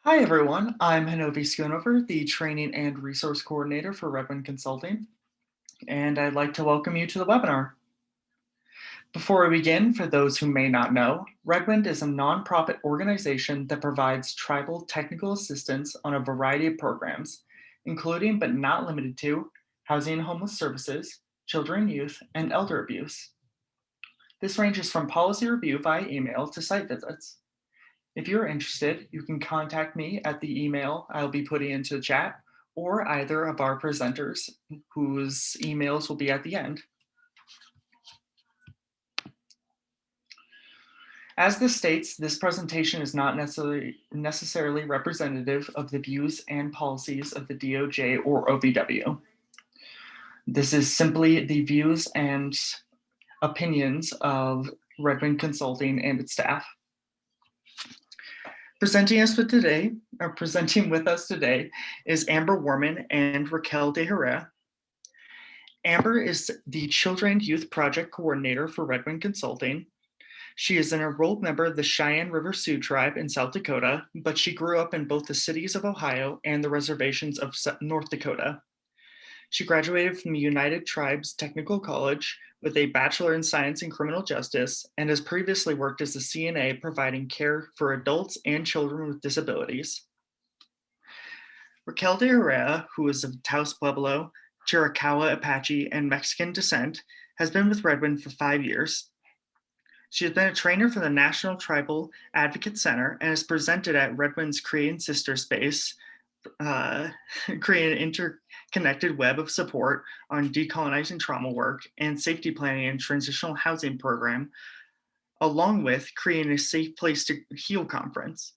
Hi everyone, I'm Hanovi Schoonover, the Training and Resource Coordinator for Redmond Consulting, and I'd like to welcome you to the webinar. Before we begin, for those who may not know, Redmond is a nonprofit organization that provides tribal technical assistance on a variety of programs, including but not limited to housing and homeless services, children and youth, and elder abuse. This ranges from policy review via email to site visits. If you're interested, you can contact me at the email I'll be putting into the chat or either of our presenters whose emails will be at the end. As this states, this presentation is not necessarily representative of the views and policies of the DOJ or OVW. This is simply the views and opinions of Redmond Consulting and its staff. Presenting with us today is Amber Warman and Raquel Deherrera. Amber is the Children Youth Project Coordinator for Redmond Consulting. She is an enrolled member of the Cheyenne River Sioux Tribe in South Dakota, but she grew up in both the cities of Ohio and the reservations of North Dakota. She graduated from the United Tribes Technical College with a Bachelor in Science in Criminal Justice and has previously worked as a CNA providing care for adults and children with disabilities. Raquel Deherrera, who is of Taos Pueblo, Chiricahua Apache, and Mexican descent, has been with Redmond for 5 years. She has been a trainer for the National Tribal Advocate Center and has presented at Redmond's Korean Sister Space, create an interconnected web of support on decolonizing trauma work and safety planning and transitional housing program, along with creating a safe place to heal conference.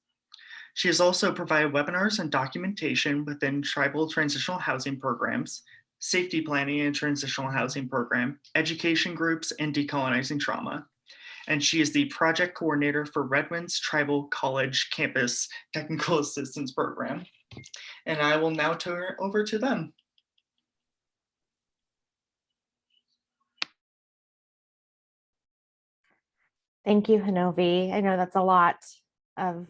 She has also provided webinars and documentation within tribal transitional housing programs, safety planning and transitional housing program, education groups, and decolonizing trauma. And she is the project coordinator for Redmond's Tribal College Campus Technical Assistance Program. And I will now turn it over to them. Thank you, Hanovi. I know that's a lot of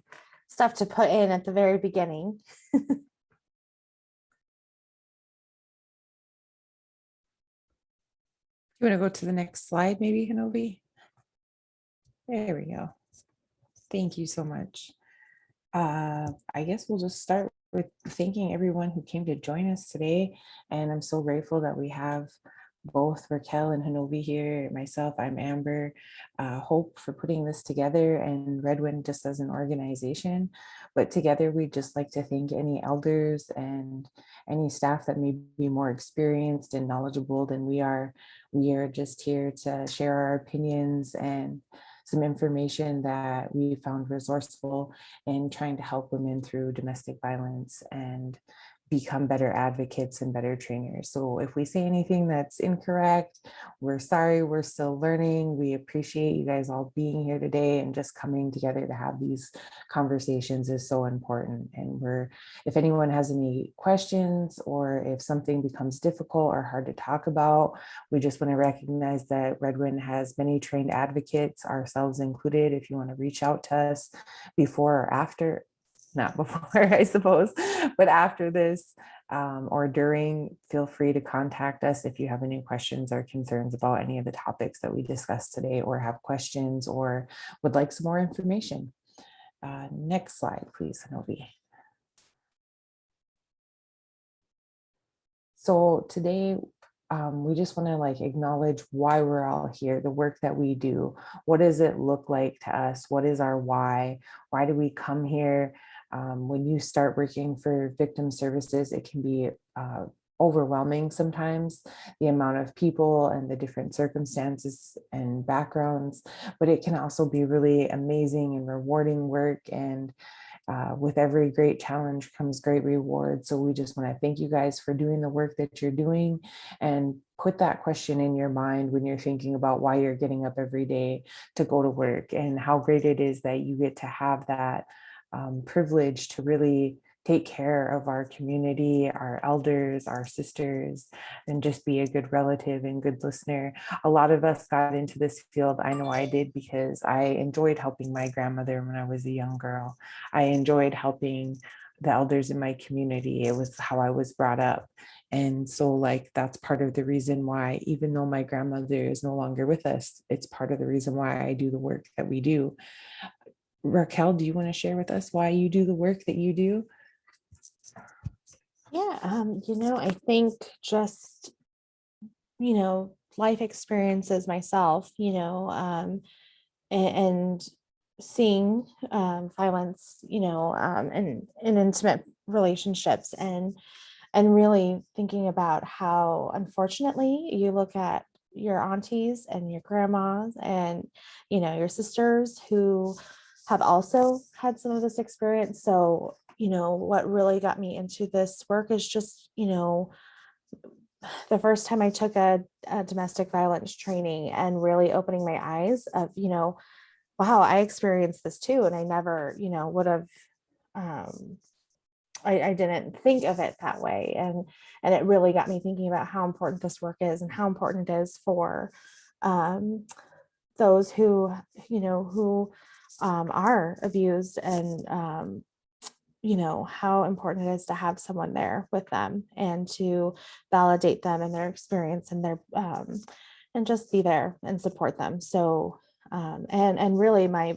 stuff to put in at the very beginning. You want to go to the next slide, maybe, Hanovi? There we go. Thank you so much. I guess we'll just start with thanking everyone who came to join us today. And I'm so grateful that we have both Raquel and Hanovi here. Myself, I'm Amber. Hope for putting this together, and Redmond just as an organization. But together, we'd just like to thank any elders and any staff that may be more experienced and knowledgeable than we are. We are just here to share our opinions and some information that we found resourceful in trying to help women through domestic violence and become better advocates and better trainers. So if we say anything that's incorrect, we're sorry, we're still learning. We appreciate you guys all being here today, and just coming together to have these conversations is so important. And if anyone has any questions or if something becomes difficult or hard to talk about, we just want to recognize that Redmond has many trained advocates, ourselves included. If you want to reach out to us before or after, not before, I suppose, but after this or during, feel free to contact us if you have any questions or concerns about any of the topics that we discussed today, or have questions or would like some more information. Next slide, please, Hanovi. So today, we just want to acknowledge why we're all here, the work that we do. What does it look like to us? What is our why? Why do we come here? When you start working for victim services, it can be overwhelming sometimes, the amount of people and the different circumstances and backgrounds, but it can also be really amazing and rewarding work. And with every great challenge comes great reward. So we just want to thank you guys for doing the work that you're doing, and put that question in your mind when you're thinking about why you're getting up every day to go to work, and how great it is that you get to have that privilege to really take care of our community, our elders, our sisters, and just be a good relative and good listener. A lot of us got into this field. I know I did because I enjoyed helping my grandmother when I was a young girl. I enjoyed helping the elders in my community. It was how I was brought up. And so, like, that's part of the reason why, even though my grandmother is no longer with us, it's part of the reason why I do the work that we do. Raquel, do you want to share with us why you do the work that you do? Yeah, I think just, life experiences myself, and seeing violence, in intimate relationships, and really thinking about how, unfortunately, you look at your aunties and your grandmas and your sisters who have also had some of this experience. So what really got me into this work is just the first time I took a domestic violence training and really opening my eyes of wow, I experienced this too, and I never would have um, I didn't think of it that way. And it really got me thinking about how important this work is and how important it is for um, those who are abused, and how important it is to have someone there with them and to validate them and their experience and their and just be there and support them. So and really my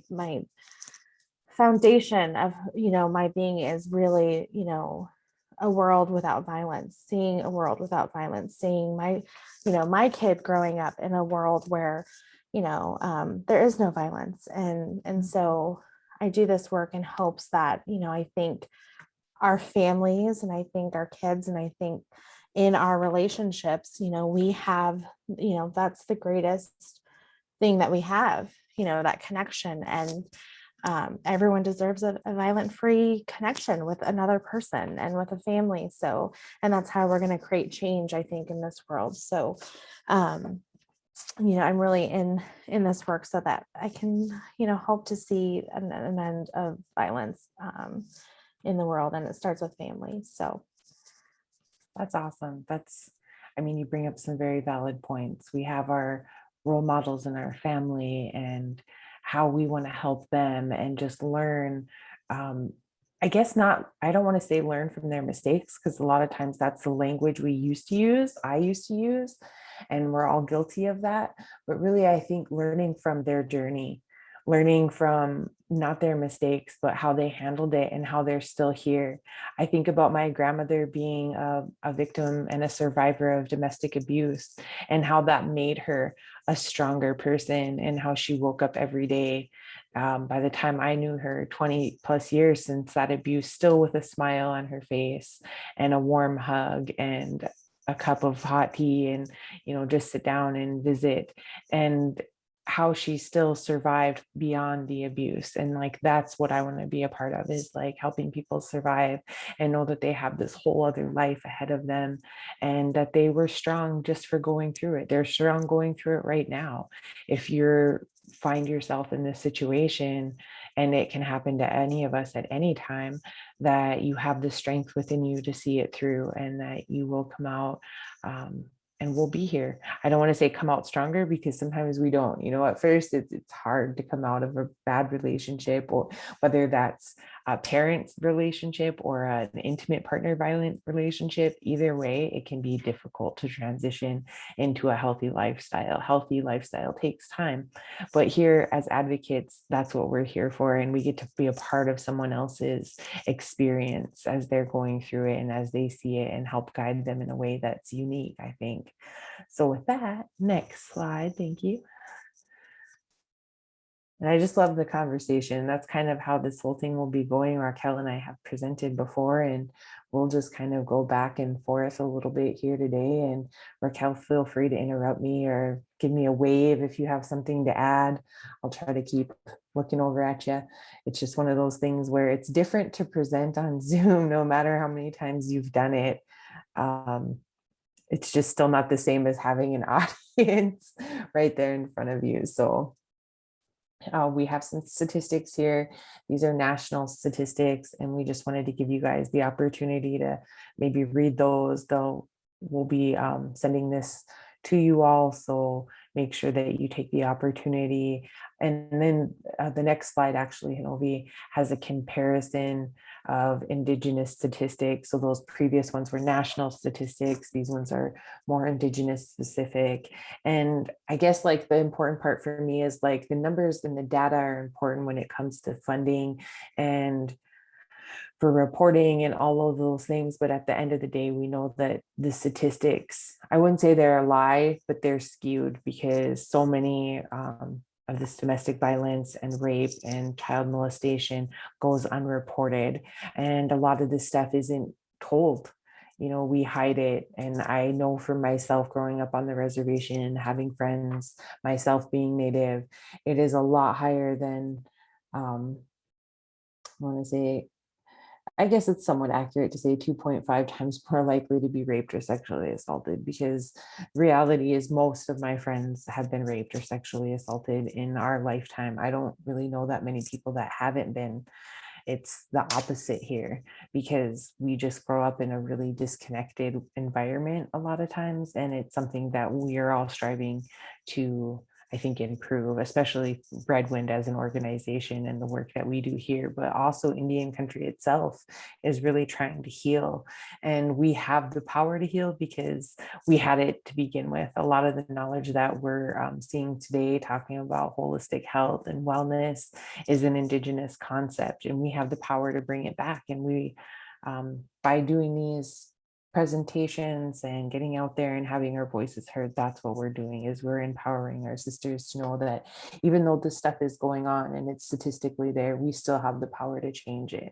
foundation of my being is really a world without violence, seeing a world without violence, seeing my kid growing up in a world where there is no violence. And so I do this work in hopes that I think our families, and I think our kids, and I think in our relationships we have that's the greatest thing that we have, that connection. And everyone deserves a violent-free connection with another person and with a family. So, and that's how we're going to create change, I think, in this world. So, I'm really in this work so that I can, hope to see an end of violence in the world, and it starts with families. So, That's awesome. I mean, you bring up some very valid points. We have our role models in our family and how we want to help them and just learn. Um, I guess not, I don't want to say learn from their mistakes, because a lot of times that's the language we used to use, I used to use, and we're all guilty of that. But really, I think learning from their journey, learning from not their mistakes, but how they handled it and how they're still here. I think about my grandmother being a victim and a survivor of domestic abuse, and how that made her a stronger person, and how she woke up every day. By the time I knew her, 20 plus years since that abuse, still with a smile on her face and a warm hug and a cup of hot tea, and just sit down and visit. And how she still survived beyond the abuse. And like, that's what I want to be a part of, is like helping people survive and know that they have this whole other life ahead of them, and that they were strong just for going through it. They're strong going through it right now. If you're find yourself in this situation, and it can happen to any of us at any time, that you have the strength within you to see it through, and that you will come out, and we'll be here. I don't want to say come out stronger, because sometimes we don't. At first it's hard to come out of a bad relationship, or whether that's a parent's relationship or an intimate partner violent relationship. Either way, it can be difficult to transition into a healthy lifestyle. Healthy lifestyle takes time. But here as advocates, that's what we're here for. And we get to be a part of someone else's experience as they're going through it and as they see it, and help guide them in a way that's unique, I think. So with that, next slide, thank you. And I just love the conversation. That's kind of how this whole thing will be going. Raquel and I have presented before, and we'll just kind of go back and forth a little bit here today. And Raquel, feel free to interrupt me or give me a wave if you have something to add. I'll try to keep looking over at you. It's just one of those things where it's different to present on Zoom, no matter how many times you've done it. It's just still not the same as having an audience right there in front of you. So We have some statistics here. These are national statistics, and we just wanted to give you guys the opportunity to maybe read those. We'll be sending this to you all, so make sure that you take the opportunity. And then the next slide actually, Hinovi, has a comparison of Indigenous statistics. So those previous ones were national statistics. These ones are more Indigenous specific. And I guess like the important part for me is like the numbers and the data are important when it comes to funding and for reporting and all of those things. But at the end of the day, we know that the statistics, I wouldn't say they're a lie, but they're skewed because so many of this domestic violence and rape and child molestation goes unreported. And a lot of this stuff isn't told. We hide it. And I know for myself growing up on the reservation and having friends, myself being Native, it is a lot higher than I want to say, I guess it's somewhat accurate to say 2.5 times more likely to be raped or sexually assaulted, because reality is most of my friends have been raped or sexually assaulted in our lifetime. I don't really know that many people that haven't been. It's the opposite here because we just grow up in a really disconnected environment a lot of times. And it's something that we are all striving to, I think, improve, especially Redwind as an organization and the work that we do here, but also Indian country itself is really trying to heal. And we have the power to heal because we had it to begin with. A lot of the knowledge that we're seeing today, talking about holistic health and wellness, is an Indigenous concept, and we have the power to bring it back. And we, by doing these presentations and getting out there and having our voices heard, that's what we're doing, is we're empowering our sisters to know that even though this stuff is going on and it's statistically there, we still have the power to change it.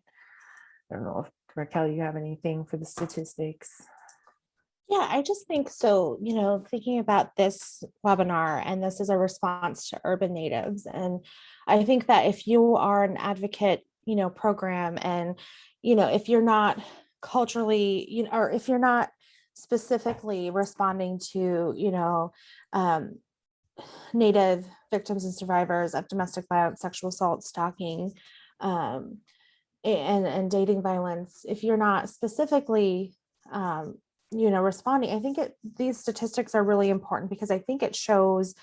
I don't know if Raquel, you have anything for the statistics? Yeah, I just think so, thinking about this webinar, and this is a response to urban natives. And I think that if you are an advocate, program, and, if you're not culturally, or if you're not specifically responding to, Native victims and survivors of domestic violence, sexual assault, stalking, um, and dating violence, if you're not specifically responding, I think these statistics are really important, because I think it shows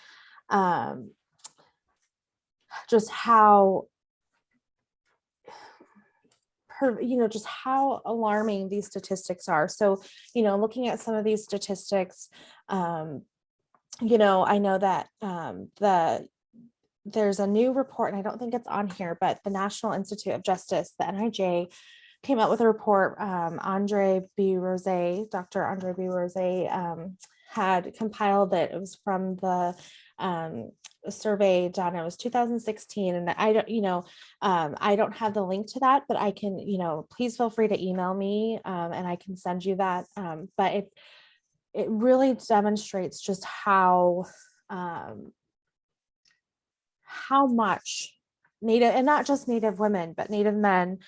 just how just how alarming these statistics are. So looking at some of these statistics, I know that there's a new report, and I don't think it's on here, but the National Institute of Justice, the NIJ, came out with a report. Dr. Andre B. Rose had compiled it. It was from the survey done. It was 2016, and I don't have the link to that, but I can, please feel free to email me, and I can send you that. But it really demonstrates just how much Native, and not just Native women, but Native men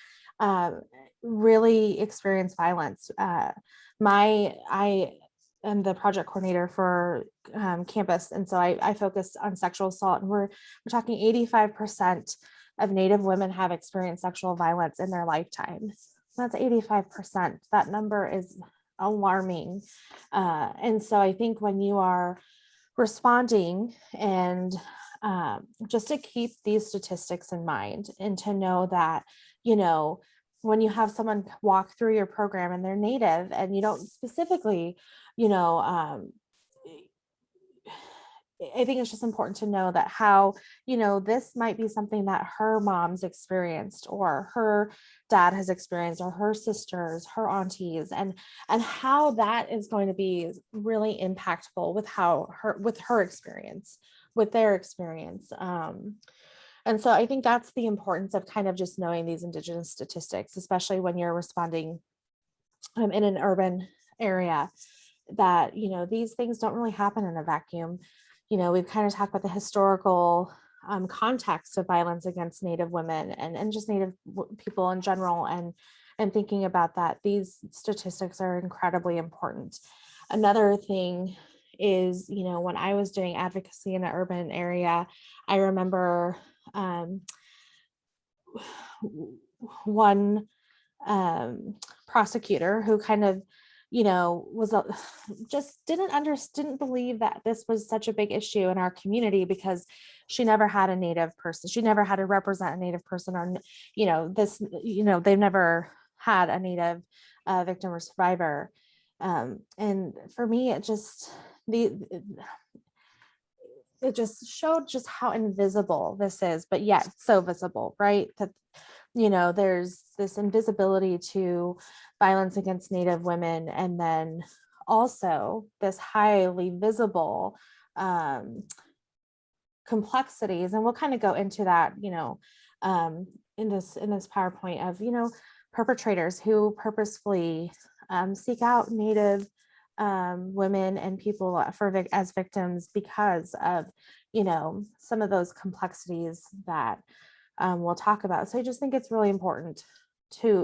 really experience violence. I am the project coordinator for campus, and so I focus on sexual assault, and we're talking 85% of Native women have experienced sexual violence in their lifetime. That's 85%. That number is alarming. And so I think when you are responding, and just to keep these statistics in mind, and to know that, when you have someone walk through your program and they're Native, and you don't specifically, I think it's just important to know that how, this might be something that her mom's experienced, or her dad has experienced, or her sisters, her aunties, and how that is going to be really impactful with her experience, with their experience. And so I think that's the importance of kind of just knowing these Indigenous statistics, especially when you're responding in an urban area, that, these things don't really happen in a vacuum. We've kind of talked about the historical context of violence against Native women, and just Native people in general, and thinking about that, these statistics are incredibly important. Another thing is, when I was doing advocacy in an urban area, I remember um, one prosecutor who kind of, was just didn't believe that this was such a big issue in our community because she never had a Native person. She never had to represent a Native person, or, they've never had a Native victim or survivor. And for me, it just showed just how invisible this is, but yet so visible, right? That, there's this invisibility to violence against Native women, and then also this highly visible complexities. And we'll kind of go into that, in this PowerPoint of, perpetrators who purposefully seek out Native women and people as victims because of, some of those complexities that we'll talk about. So I just think it's really important to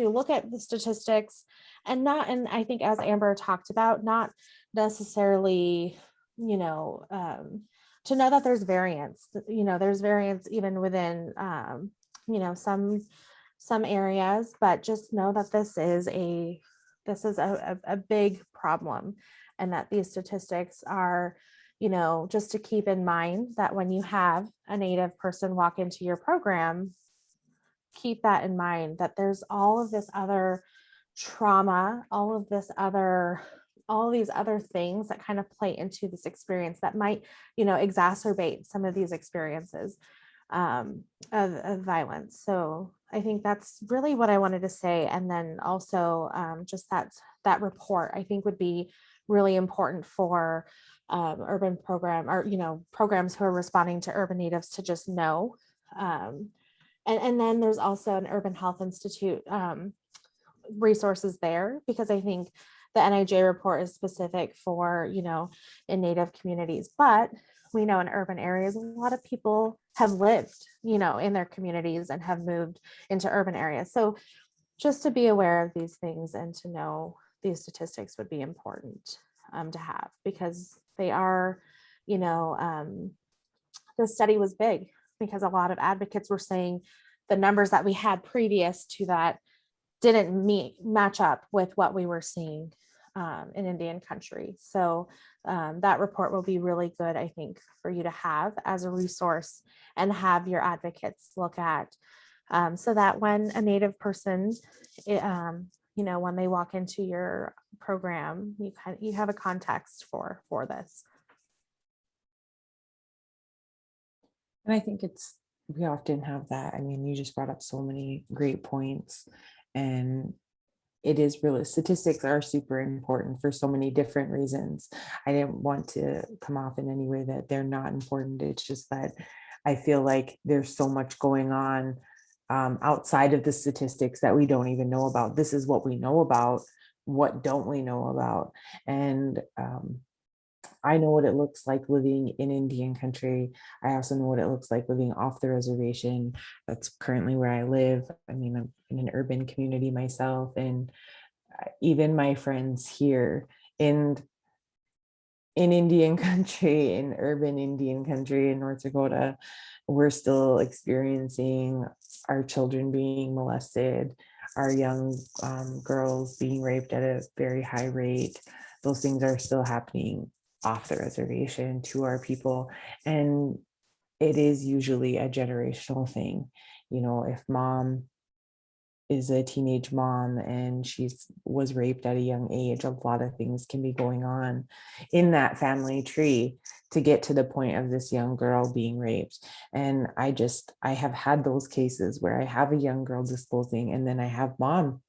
look at the statistics, and I think, as Amber talked about, not necessarily, to know that there's variance, there's variance even within, some areas, but just know that this is a big problem, and that these statistics are, just to keep in mind that when you have a Native person walk into your program, keep that in mind, that there's all of this other trauma, all of these other things that kind of play into this experience that might, exacerbate some of these experiences of violence. So I think that's really what I wanted to say. And then also just that report, I think, would be really important for urban programs who are responding to urban natives to just know. And then there's also an Urban Health Institute resources there, because I think the NIJ report is specific for, in Native communities, but we know in urban areas, a lot of people have lived, in their communities and have moved into urban areas. So just to be aware of these things and to know these statistics would be important to have, because they are, the study was big because a lot of advocates were saying the numbers that we had previous to that didn't match up with what we were seeing in Indian country. So that report will be really good, I think, for you to have as a resource and have your advocates look at, so that when a Native person, when they walk into your program, you have a context for this. And I think we often have that. I mean, you just brought up so many great points, and it is really, statistics are super important for so many different reasons. I didn't want to come off in any way that they're not important. It's just that I feel like there's so much going on outside of the statistics that we don't even know about. This is what we know about. What don't we know about? And I know what it looks like living in Indian country. I also know what it looks like living off the reservation. That's currently where I live. I mean, I'm in an urban community myself, and even my friends here in Indian country, in urban Indian country in North Dakota, we're still experiencing our children being molested, our young girls being raped at a very high rate. Those things are still happening off the reservation to our people. And it is usually a generational thing. If mom is a teenage mom and was raped at a young age, a lot of things can be going on in that family tree to get to the point of this young girl being raped. And I have had those cases where I have a young girl disclosing, and then I have mom,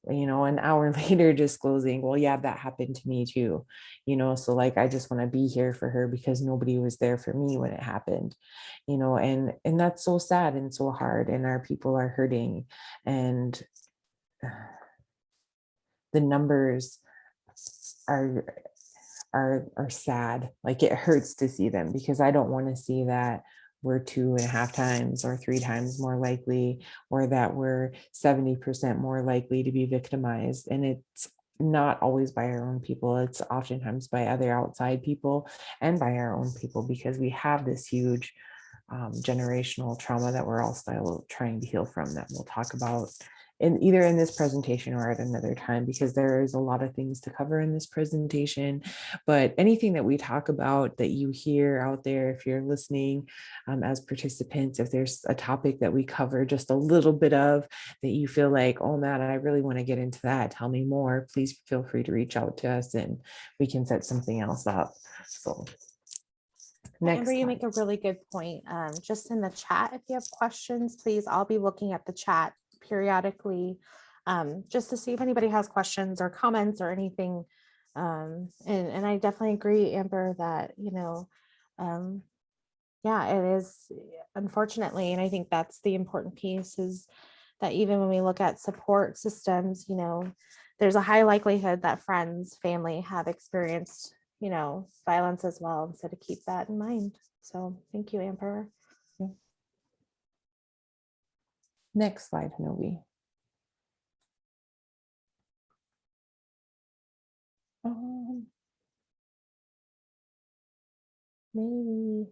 an hour later disclosing, well, yeah, that happened to me too. So like, I just want to be here for her because nobody was there for me when it happened, and that's so sad and so hard, and our people are hurting, and the numbers are sad. Like, it hurts to see them, because I don't want to see that we're 2.5 times or 3 times more likely, or that we're 70% more likely to be victimized. And it's not always by our own people. It's oftentimes by other outside people and by our own people, because we have this huge generational trauma that we're all still trying to heal from, that we'll talk about in either in this presentation or at another time, because there is a lot of things to cover in this presentation. But anything that we talk about that you hear out there, if you're listening as participants, if there's a topic that we cover just a little bit of that you feel like, oh man, I really want to get into that, tell me more, please feel free to reach out to us and we can set something else up. So Amber, you slide. make a really good point. Just in the chat, if you have questions, please, I'll be looking at the chat periodically, just to see if anybody has questions or comments or anything. And I definitely agree, Amber, that, yeah, it is, unfortunately, and I think that's the important piece, is that even when we look at support systems, there's a high likelihood that friends, family have experienced, violence as well. And so to keep that in mind. So thank you, Amber. Next slide, Novi. Maybe,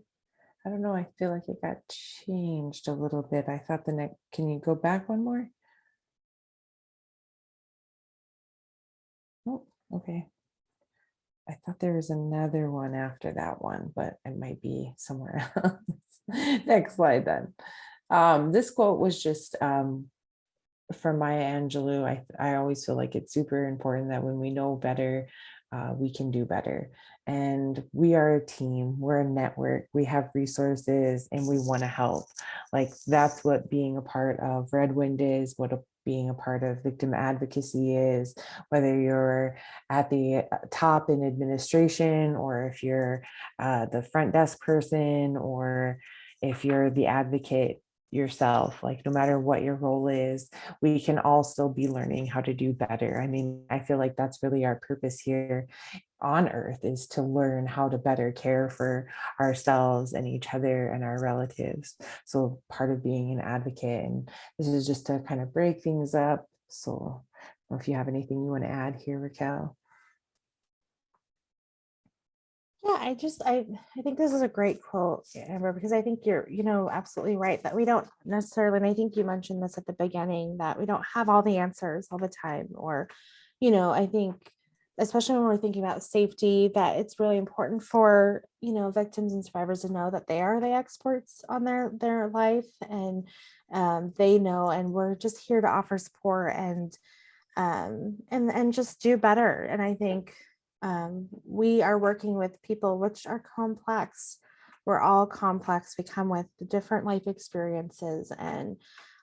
I don't know, I feel like it got changed a little bit. I thought the next, can you go back one more? Oh, okay. I thought there was another one after that one, but it might be somewhere else. Next slide then. This quote was just from Maya Angelou. I always feel like it's super important that when we know better, we can do better. And we are a team, we're a network, we have resources, and we want to help. Like, that's what being a part of Red Wind is, being a part of victim advocacy is, whether you're at the top in administration, or if you're the front desk person, or if you're the advocate yourself. Like, no matter what your role is, we can all still be learning how to do better. I mean, I feel like that's really our purpose here on earth, is to learn how to better care for ourselves and each other and our relatives. So part of being an advocate, and this is just to kind of break things up. So if you have anything you want to add here, Raquel. Yeah, I think this is a great quote, Amber, because I think you're, absolutely right, that we don't necessarily, and I think you mentioned this at the beginning, that we don't have all the answers all the time. Or, I think, especially when we're thinking about safety, that it's really important for, victims and survivors to know that they are the experts on their life, and they know, and we're just here to offer support and just do better. And I think we are working with people which are complex. We're all complex. We come with different life experiences, and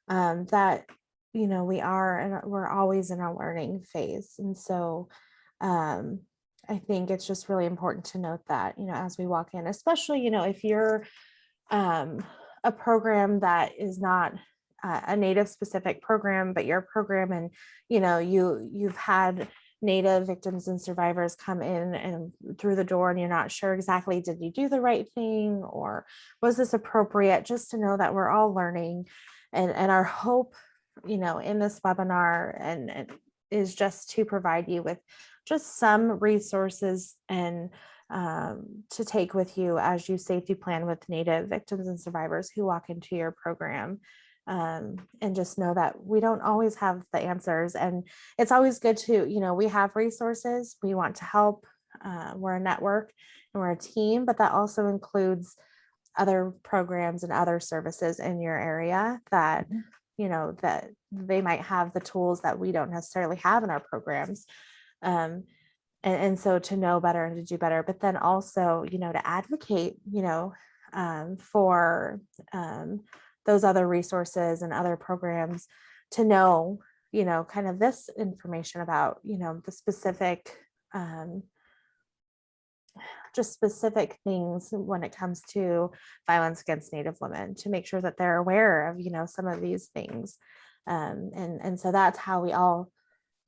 that we're always in a learning phase. And so I think it's just really important to note that, as we walk in, especially, if you're a program that is not a Native specific program, but your program, and you've had Native victims and survivors come in and through the door, and you're not sure exactly, did you do the right thing, or was this appropriate? Just to know that we're all learning, and our hope, in this webinar and is just to provide you with just some resources and to take with you as you safety plan with Native victims and survivors who walk into your program. And just know that we don't always have the answers, and it's always good to, we have resources, we want to help, we're a network and we're a team, but that also includes other programs and other services in your area that, that they might have the tools that we don't necessarily have in our programs. And so to know better and to do better, but then also, to advocate, for those other resources and other programs, to know, kind of this information about, the specific, just specific things when it comes to violence against Native women, to make sure that they're aware of, some of these things. And so that's how we all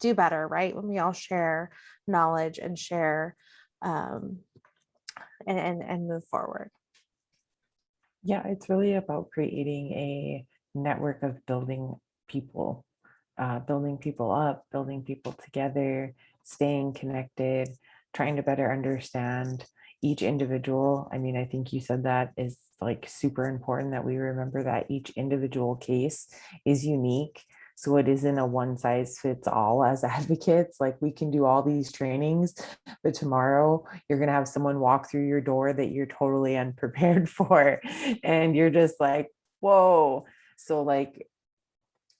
do better, right? When we all share knowledge and share and move forward. Yeah, it's really about creating a network of building people up, building people together, staying connected, trying to better understand each individual, I mean, I think you said that is like super important that we remember that each individual case is unique. So it isn't a one size fits all as advocates. Like we can do all these trainings, but tomorrow you're going to have someone walk through your door that you're totally unprepared for. And you're just like, whoa. So like,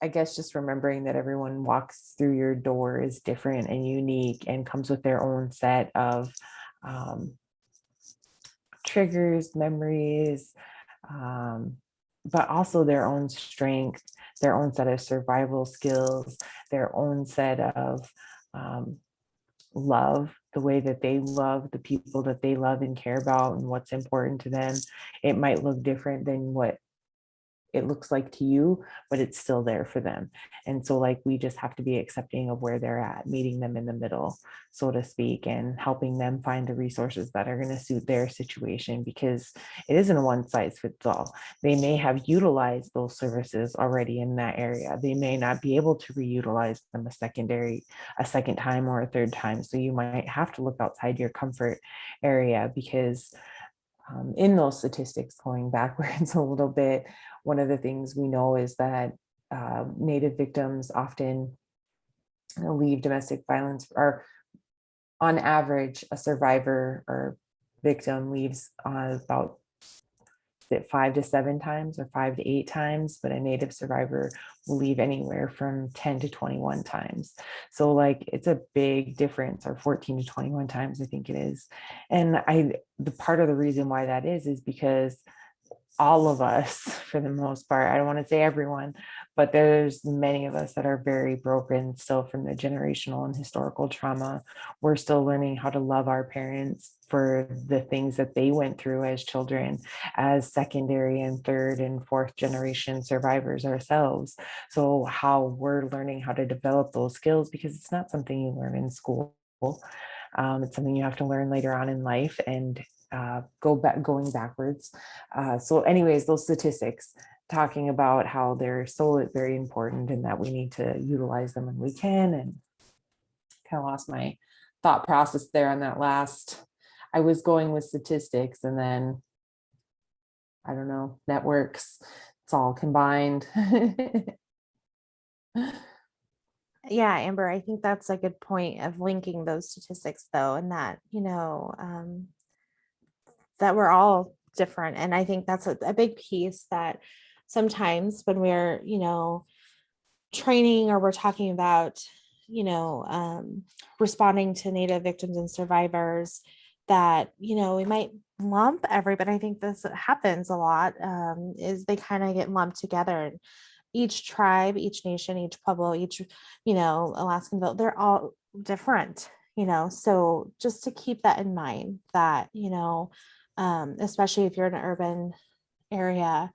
I guess just remembering that everyone walks through your door is different and unique and comes with their own set of um, triggers, memories, but also their own strength, their own set of survival skills, their own set of um, love, the way that they love the people that they love and care about and what's important to them. It might look different than what it looks like to you, but it's still there for them. And so like we just have to be accepting of where they're at, meeting them in the middle, so to speak, and helping them find the resources that are going to suit their situation, because it isn't a one size fits all. They may have utilized those services already in that area. They may not be able to reutilize them a second time or a third time. So you might have to look outside your comfort area, because in those statistics, going backwards a little bit, one of the things we know is that Native victims often leave domestic violence, or on average, a survivor or victim leaves about 5 to 7 times or 5 to 8 times, but a Native survivor will leave anywhere from 10 to 21 times. So like it's a big difference, or 14 to 21 times, I think it is. And the part of the reason why that is because all of us, for the most part, I don't want to say everyone, but there's many of us that are very broken still from the generational and historical trauma. We're still learning how to love our parents for the things that they went through as children, as secondary and third and fourth generation survivors ourselves. So how we're learning how to develop those skills, because it's not something you learn in school. It's something you have to learn later on in life, and going backwards. So anyways, those statistics talking about how they're so very important and that we need to utilize them when we can. And kind of lost my thought process there on that last. I was going with statistics, and then I don't know, networks. It's all combined. Yeah, Amber, I think that's a good point of linking those statistics though, and that, that we're all different. And I think that's a big piece that sometimes when we're, training or we're talking about, responding to Native victims and survivors, that, we might lump everybody. I think this happens a lot, is they kind of get lumped together. And each tribe, each nation, each Pueblo, each, Alaskan Bill, they're all different, so just to keep that in mind that, especially if you're in an urban area,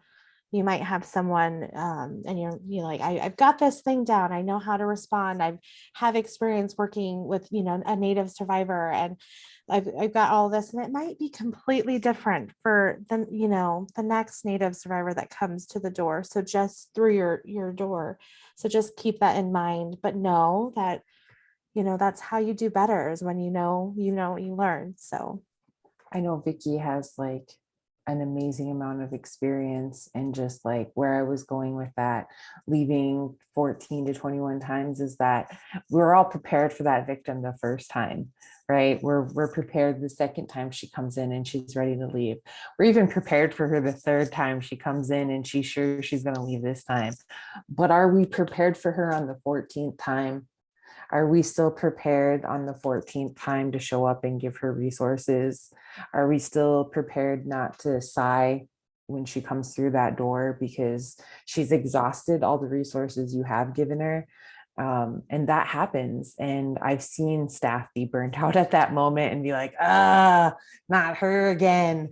you might have someone and you're like, I've got this thing down. I know how to respond. Have experience working with, a Native survivor, and I've got all this, and it might be completely different for the next Native survivor that comes to the door. So just through your door. So just keep that in mind, but know that, that's how you do better, is when you learn. So I know Vicky has like an amazing amount of experience, and just like where I was going with that, leaving 14 to 21 times, is that we're all prepared for that victim the first time, right? We're prepared the second time she comes in and she's ready to leave. We're even prepared for her the third time she comes in and she's sure she's going to leave this time. But are we prepared for her on the 14th time? Are we still prepared on the 14th time to show up and give her resources? Are we still prepared not to sigh when she comes through that door because she's exhausted all the resources you have given her? And that happens. And I've seen staff be burnt out at that moment and be like, not her again.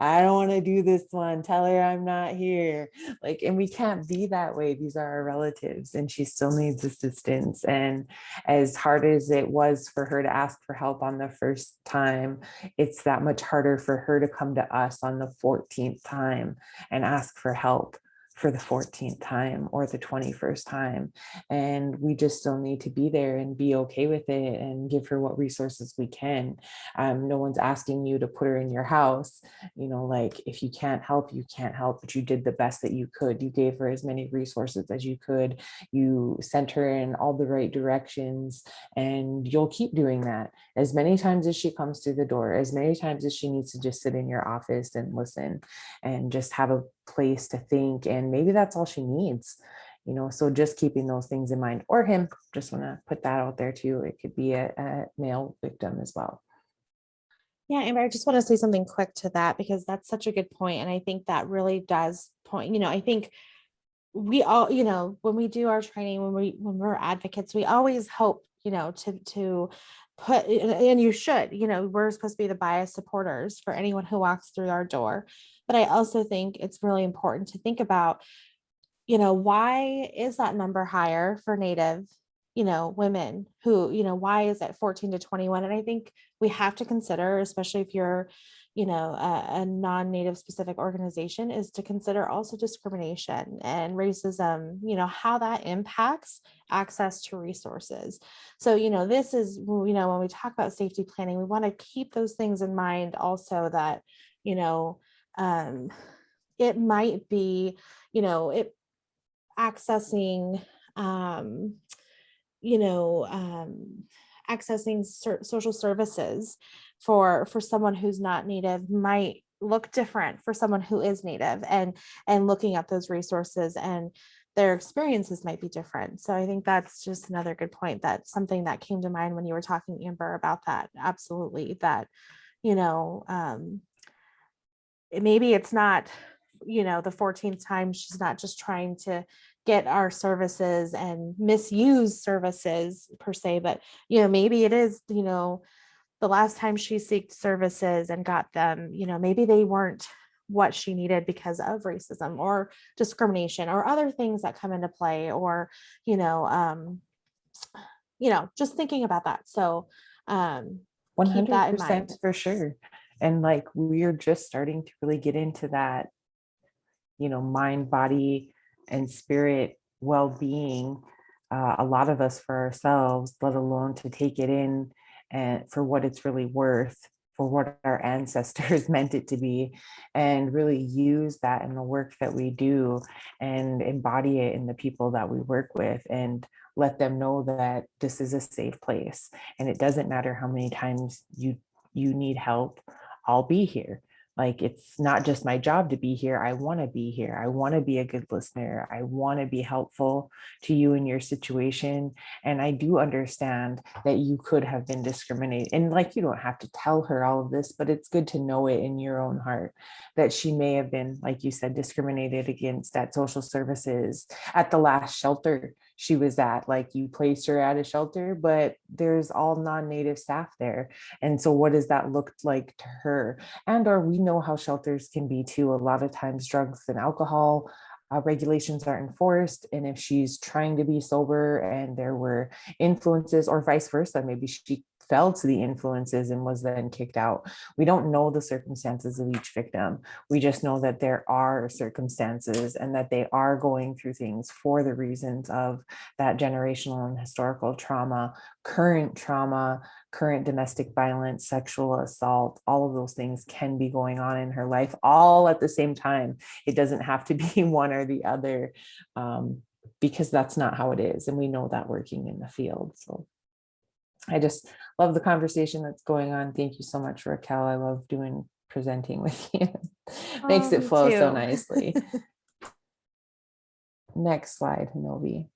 I don't want to do this one. Tell her I'm not here. Like, and we can't be that way. These are our relatives, and she still needs assistance. And as hard as it was for her to ask for help on the first time, it's that much harder for her to come to us on the 14th time and ask for help for the 14th time or the 21st time. And we just still need to be there and be okay with it and give her what resources we can. No one's asking you to put her in your house. Like, if you can't help, you can't help, but you did the best that you could. You gave her as many resources as you could. You sent her in all the right directions, and you'll keep doing that as many times as she comes through the door, as many times as she needs to just sit in your office and listen and just have a place to think. And maybe that's all she needs. So just keeping those things in mind. Or him, just want to put that out there too. It could be a male victim as well. Yeah, Amber, I just want to say something quick to that, because that's such a good point. And I think that really does point, I think we all, when we do our training, when we're advocates, we always hope, to put, and you should, we're supposed to be the biased supporters for anyone who walks through our door. But I also think it's really important to think about, why is that number higher for Native, women who, why is it 14 to 21? And I think we have to consider, especially if you're, a non-Native specific organization, is to consider also discrimination and racism, how that impacts access to resources. So, this is, when we talk about safety planning, we want to keep those things in mind also, that, um, it might be, it accessing, you know, accessing social services for someone who's not Native might look different for someone who is Native, and looking at those resources and their experiences might be different. So I think that's just another good point. That's something that came to mind when you were talking, Amber, about that. Absolutely. That, you know, maybe it's not, the 14th time, she's not just trying to get our services and misuse services per se, but, maybe it is, the last time she seeked services and got them, maybe they weren't what she needed because of racism or discrimination or other things that come into play, or, just thinking about that. So, keep that in mind. 100% for sure. And like, we're just starting to really get into that, mind, body, and spirit well-being. A lot of us for ourselves, let alone to take it in and for what it's really worth, for what our ancestors meant it to be, and really use that in the work that we do and embody it in the people that we work with, and let them know that this is a safe place. And it doesn't matter how many times you need help, I'll be here. Like, it's not just my job to be here. I want to be here. I want to be a good listener. I want to be helpful to you in your situation. And I do understand that you could have been discriminated. And like, you don't have to tell her all of this, but it's good to know it in your own heart that she may have been, like you said, discriminated against at social services, at the last shelter she was at. Like, you placed her at a shelter, but there's all non-Native staff there. And so what does that look like to her? And or we know how shelters can be too. A lot of times drugs and alcohol regulations are enforced. And if she's trying to be sober and there were influences, or vice versa, maybe she fell to the influences and was then kicked out. We don't know the circumstances of each victim. We just know that there are circumstances and that they are going through things for the reasons of that generational and historical trauma, current domestic violence, sexual assault. All of those things can be going on in her life all at the same time. It doesn't have to be one or the other, because that's not how it is. And we know that working in the field. So I just love the conversation that's going on. Thank you so much, Raquel. I love presenting with you. Makes it flow so nicely. Next slide, Hanovi.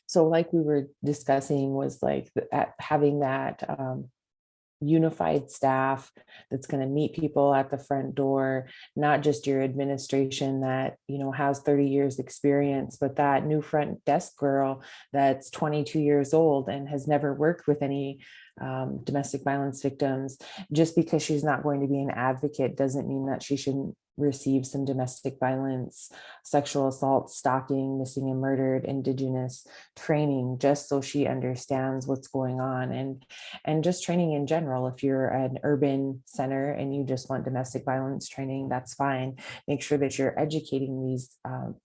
So like we were discussing, was like having that unified staff that's going to meet people at the front door, not just your administration that, has 30 years experience, but that new front desk girl that's 22 years old and has never worked with any domestic violence victims. Just because she's not going to be an advocate doesn't mean that she shouldn't receive some domestic violence, sexual assault, stalking, missing and murdered, Indigenous training, just so she understands what's going on, and just training in general. If you're an urban center and you just want domestic violence training, that's fine. Make sure that you're educating these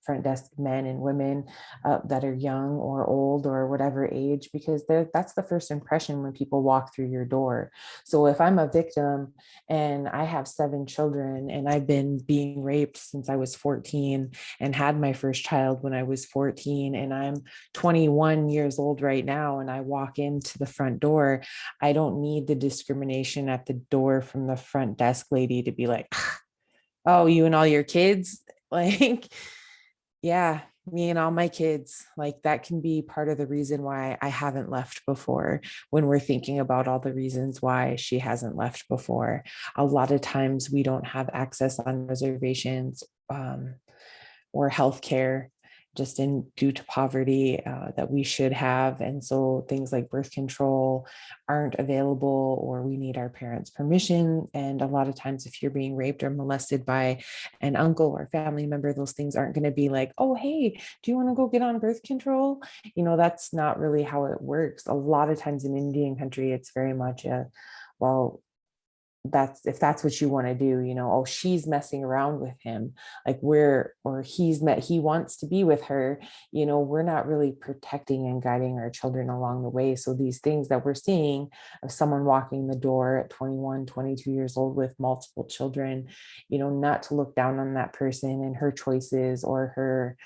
front desk men and women that are young or old or whatever age, because that's the first impression when people walk through your door. So if I'm a victim and I have 7 children and I've been being raped since I was 14 and had my first child when I was 14, and I'm 21 years old right now, and I walk into the front door, I don't need the discrimination at the door from the front desk lady to be like, oh, you and all your kids? Like, yeah, me and all my kids. Like, that can be part of the reason why I haven't left before, when we're thinking about all the reasons why she hasn't left before. A lot of times we don't have access on reservations, or healthcare, just in due to poverty, that we should have. And so things like birth control aren't available, or we need our parents' permission. And a lot of times, if you're being raped or molested by an uncle or family member, those things aren't going to be like, oh, hey, do you want to go get on birth control? That's not really how it works. A lot of times in Indian country, it's very much a, well, that's, if that's what you want to do, oh, she's messing around with him, like, or he wants to be with her. We're not really protecting and guiding our children along the way. So these things that we're seeing of someone walking the door at 21, 22 years old with multiple children, not to look down on that person and her choices, or her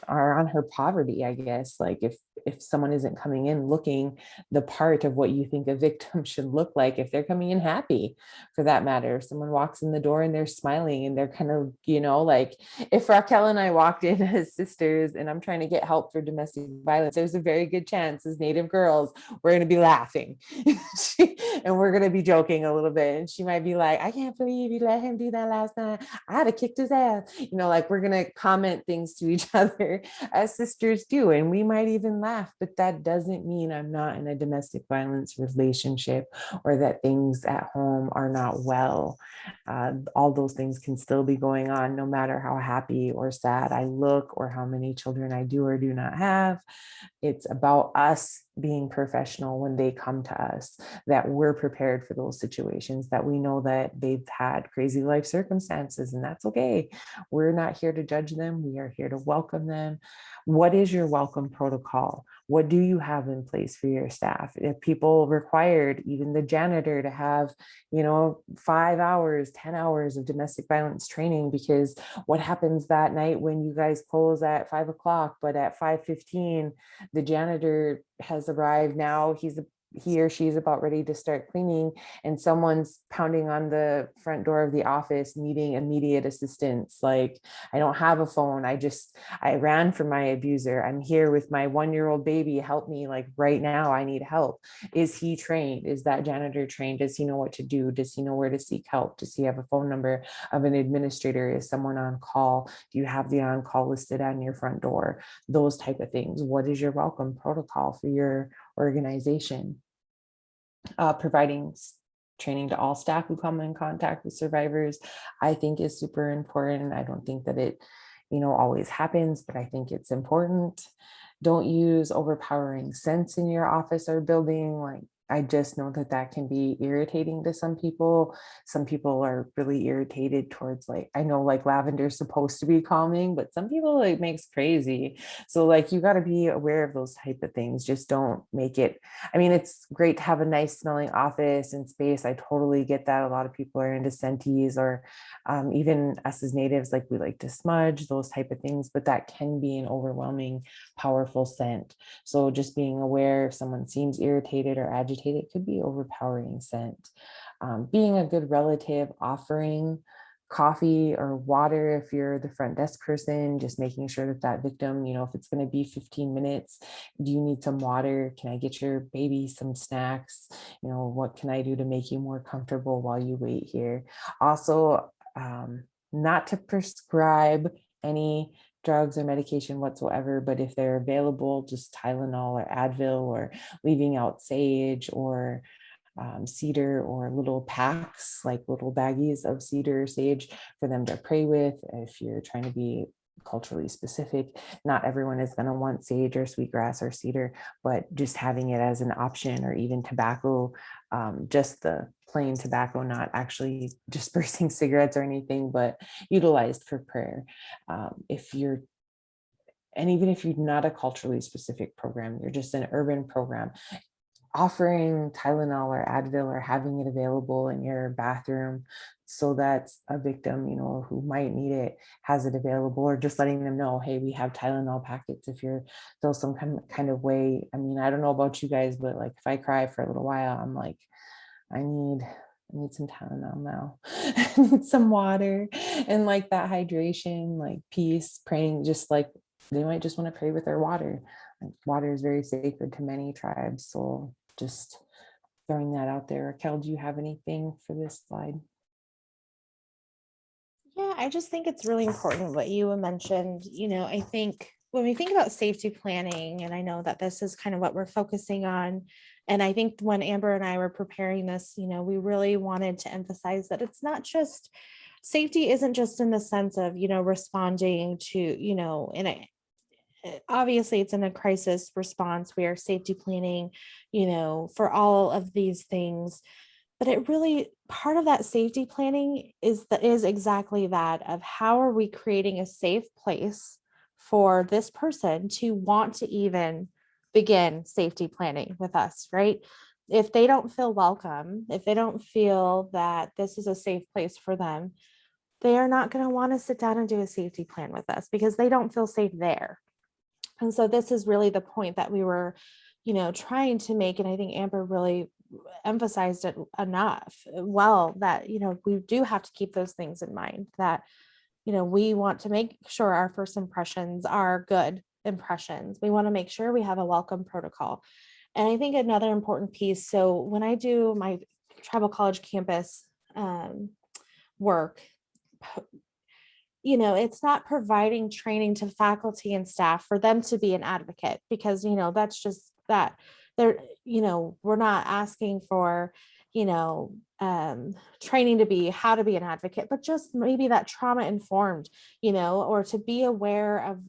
are on her poverty, I guess. Like, if someone isn't coming in looking the part of what you think a victim should look like, if they're coming in happy, for that matter, if someone walks in the door and they're smiling and they're kind of, like, if Raquel and I walked in as sisters and I'm trying to get help for domestic violence, there's a very good chance, as Native girls, we're going to be laughing and we're going to be joking a little bit. And she might be like, I can't believe you let him do that last night. I'd have kicked his ass. Like, we're going to comment things to each other as sisters do, and we might even laugh, but that doesn't mean I'm not in a domestic violence relationship, or that things at home are not well. All those things can still be going on, no matter how happy or sad I look, or how many children I do or do not have. It's about us being professional when they come to us, that we're prepared for those situations, that we know that they've had crazy life circumstances, and that's okay. We're not here to judge them. We are here to welcome them. What is your welcome protocol? What do you have in place for your staff? If people required even the janitor to have, 5 hours, 10 hours of domestic violence training, because what happens that night when you guys close at 5 o'clock, but at 5:15, the janitor has arrived. Now he or she's about ready to start cleaning, and someone's pounding on the front door of the office needing immediate assistance. Like, I don't have a phone. I ran from my abuser. I'm here with my 1-year-old baby. Help me, like, right now, I need help. Is he trained? Is that janitor trained? Does he know what to do? Does he know where to seek help? Does he have a phone number of an administrator? Is someone on call? Do you have the on call listed on your front door? Those type of things. What is your welcome protocol for your organization? Providing training to all staff who come in contact with survivors, I think, is super important. I don't think that it, always happens, but I think it's important. Don't use overpowering scents in your office or building. Like, I just know that that can be irritating to some people. Some people are really irritated towards, like, I know, like, lavender is supposed to be calming, but some people, it makes crazy. So, like, you got to be aware of those type of things. Just don't make it. I mean, it's great to have a nice smelling office and space. I totally get that. A lot of people are into scenties, or even us as natives, like, we like to smudge, those type of things, but that can be an overwhelming, powerful scent. So just being aware, if someone seems irritated or agitated, it could be overpowering scent. Being a good relative, offering coffee or water if you're the front desk person, just making sure that that victim, if it's going to be 15 minutes, do you need some water? Can I get your baby some snacks? What can I do to make you more comfortable while you wait here? Also, not to prescribe any drugs or medication whatsoever, but if they're available, just Tylenol or Advil, or leaving out sage, or cedar or little packs, like little baggies of cedar sage for them to pray with. If you're trying to be culturally specific, not everyone is going to want sage or sweetgrass or cedar, but just having it as an option, or even tobacco, just the plain tobacco, not actually dispersing cigarettes or anything, but utilized for prayer. If you're And even if you're not a culturally specific program, you're just an urban program, offering Tylenol or Advil or having it available in your bathroom so that a victim, who might need it, has it available, or just letting them know, hey, we have Tylenol packets if you're feel some kind of way. I mean, I don't know about you guys, but like if I cry for a little while, I'm like, I need some Tylenol now. I need some water, and like that hydration, like peace, praying, just like they might just want to pray with their water. Like, water is very sacred to many tribes. So just throwing that out there. Raquel, do you have anything for this slide? Yeah, I just think it's really important what you mentioned. I think when we think about safety planning, and I know that this is kind of what we're focusing on, and I think when Amber and I were preparing this, we really wanted to emphasize that it's not just safety isn't just in the sense of, responding to, obviously it's in a crisis response. We are safety planning, for all of these things, but it really, part of that safety planning is exactly that, of how are we creating a safe place for this person to want to even begin safety planning with us, right? If they don't feel welcome, if they don't feel that this is a safe place for them, they are not going to want to sit down and do a safety plan with us because they don't feel safe there. And so this is really the point that we were, trying to make. And I think Amber really emphasized it enough well, that, we do have to keep those things in mind, that, we want to make sure our first impressions are good impressions. We want to make sure we have a welcome protocol. And I think another important piece, so when I do my tribal college campus work, it's not providing training to faculty and staff for them to be an advocate, because, that's just that they're, we're not asking for, training to be how to be an advocate, but just maybe that trauma informed, or to be aware of,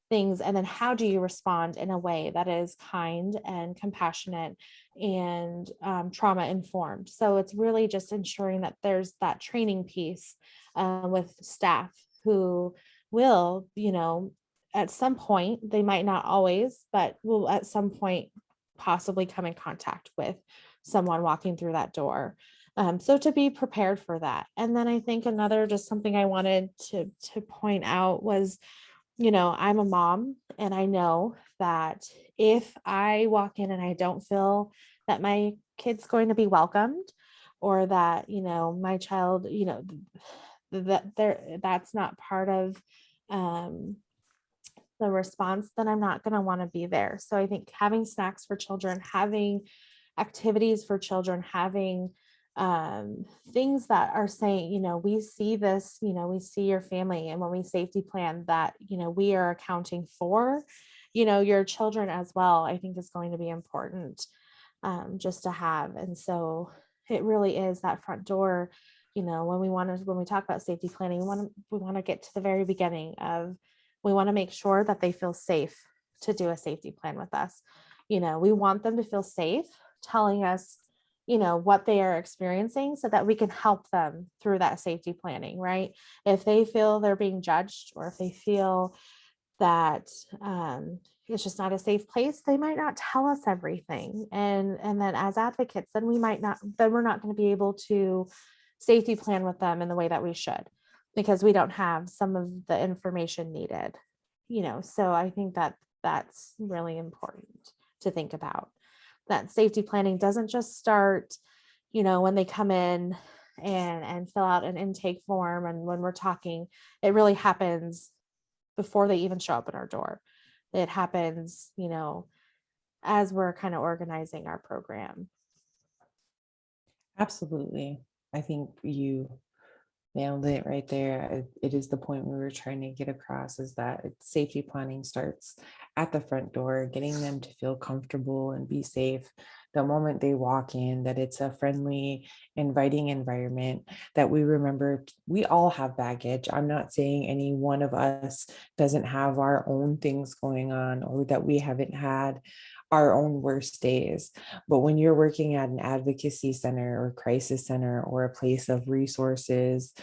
things. And then how do you respond in a way that is kind and compassionate and trauma informed? So it's really just ensuring that there's that training piece with staff who will, at some point, they might not always, but will at some point possibly come in contact with someone walking through that door. So to be prepared for that. And then I think another, just something I wanted to point out was, I'm a mom, and I know that if I walk in and I don't feel that my kid's going to be welcomed, or that, my child, that's not part of the response, then I'm not going to want to be there. So I think having snacks for children, having activities for children, having things that are saying, we see this, we see your family, and when we safety plan that, we are accounting for, your children as well, I think is going to be important just to have. And so it really is that front door, when we talk about safety planning, we want to get to the very beginning of, we want to make sure that they feel safe to do a safety plan with us. We want them to feel safe telling us, what they are experiencing, so that we can help them through that safety planning, right? If they feel they're being judged, or if they feel that it's just not a safe place, they might not tell us everything. And then as advocates, then we're not going to be able to safety plan with them in the way that we should, because we don't have some of the information needed. So I think that that's really important to think about, that safety planning doesn't just start, when they come in and fill out an intake form, and when we're talking, it really happens before they even show up at our door. It happens, as we're kind of organizing our program. Absolutely. I think you nailed it right there. It is the point we were trying to get across, is that safety planning starts at the front door, getting them to feel comfortable and be safe the moment they walk in, that it's a friendly, inviting environment, that we remember we all have baggage. I'm not saying any one of us doesn't have our own things going on or that we haven't had our own worst days. But when you're working at an advocacy center or crisis center or a place of resources,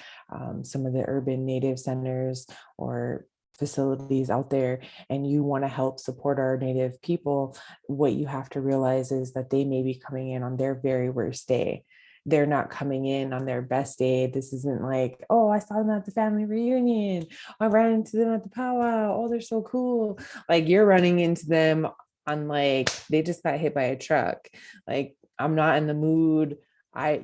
some of the urban native centers or facilities out there, and you want to help support our native people, what you have to realize is that they may be coming in on their very worst day. They're not coming in on their best day. This isn't like, oh, I saw them at the family reunion. I ran into them at the powwow. Oh, they're so cool. Like, you're running into them on, like, they just got hit by a truck. Like, I'm not in the mood.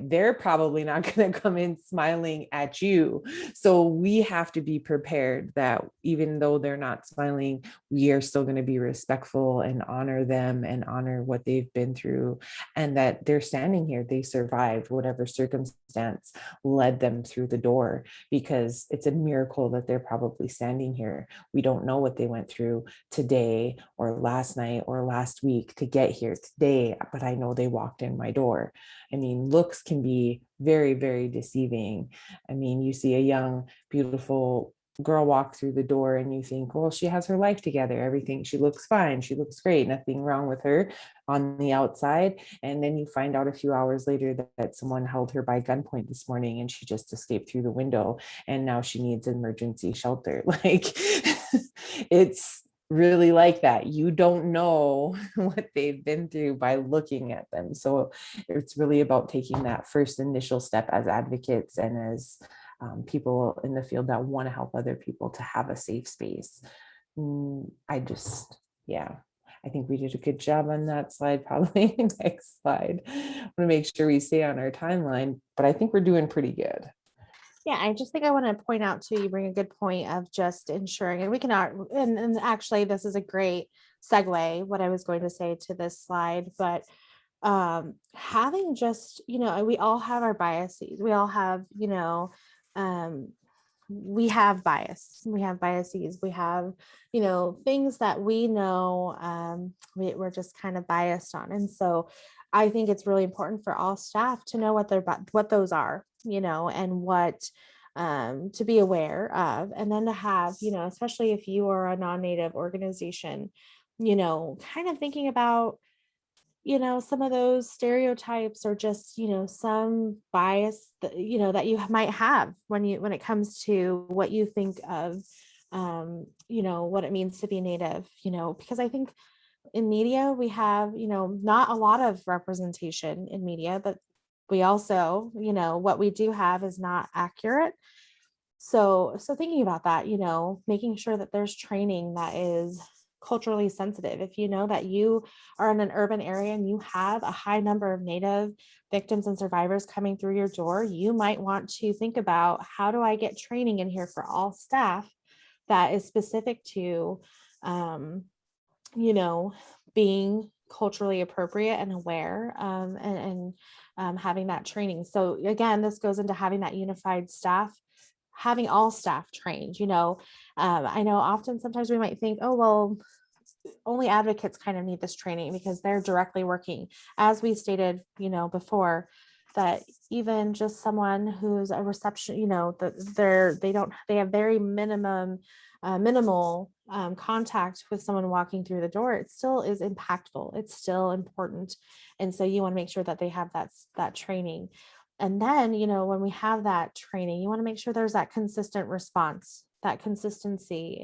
They're probably not going to come in smiling at you. So we have to be prepared that even though they're not smiling, we are still going to be respectful and honor them and honor what they've been through, and that they're standing here. They survived whatever circumstance led them through the door, because it's a miracle that they're probably standing here. We don't know what they went through today or last night or last week to get here today, but I know they walked in my door. I mean, looks can be very, very deceiving. I mean, you see a young, beautiful girl walk through the door and you think, well, she has her life together. Everything, she looks fine. She looks great. Nothing wrong with her on the outside. And then you find out a few hours later that someone held her by gunpoint this morning and she just escaped through the window. And now she needs emergency shelter. Like, it's really like that. You don't know what they've been through by looking at them. So it's really about taking that first initial step as advocates and as people in the field that want to help other people to have a safe space. Yeah, I think we did a good job on that slide. Probably next slide. I want to make sure we stay on our timeline, but I think we're doing pretty good. Yeah, I just think I want to point out too, you bring a good point of just ensuring, and we can, and actually this is a great segue, what I was going to say to this slide, but having just, we all have our biases. We all have, um, we have biases, we have, things that we know, we're just kind of biased on. And so I think it's really important for all staff to know what those are, and what, to be aware of, and then to have, especially if you are a non-native organization, kind of thinking about, some of those stereotypes, or just, some bias that, that you might have when it comes to what you think of, what it means to be native, because I think in media we have, not a lot of representation in media, but we also, what we do have is not accurate. So thinking about that, making sure that there's training that is culturally sensitive. If you know that you are in an urban area and you have a high number of Native victims and survivors coming through your door, you might want to think about, how do I get training in here for all staff that is specific to, you know, being culturally appropriate and aware, and having that training. So again, this goes into having that unified staff, having all staff trained. I know often sometimes we might think, oh, well, only advocates kind of need this training because they're directly working, as we stated, before, that even just someone who's a reception, they have very minimal contact with someone walking through the door. It still is impactful. It's still important. And so you want to make sure that they have that training. And then, when we have that training, you want to make sure there's that consistent response, that consistency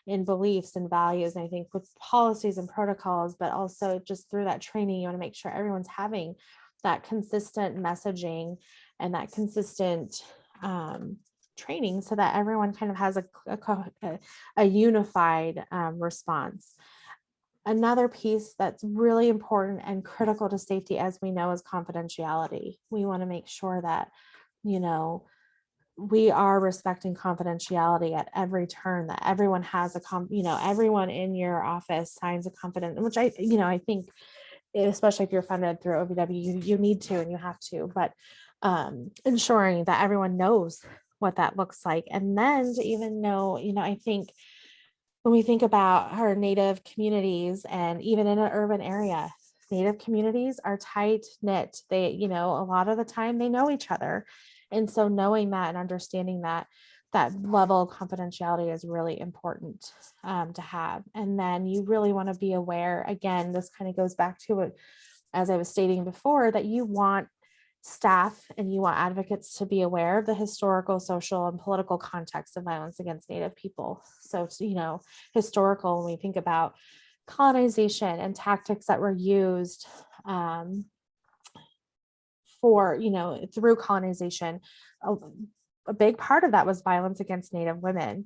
in beliefs and values. And I think with policies and protocols, but also just through that training, you want to make sure everyone's having that consistent messaging and that consistent training, so that everyone kind of has a unified response. Another piece that's really important and critical to safety, as we know, is confidentiality. We want to make sure that, we are respecting confidentiality at every turn, that everyone has everyone in your office signs a confidence, which I think, especially if you're funded through OVW, you need to, and you have to, but ensuring that everyone knows what that looks like. And then to even know, I think when we think about our Native communities, and even in an urban area, Native communities are tight knit. They, a lot of the time they know each other. And so knowing that and understanding that level of confidentiality is really important to have. And then you really want to be aware, again, this kind of goes back to it, as I was stating before, that you want staff and you want advocates to be aware of the historical, social, and political context of violence against Native people. So, historical, when we think about colonization and tactics that were used through colonization, a big part of that was violence against Native women.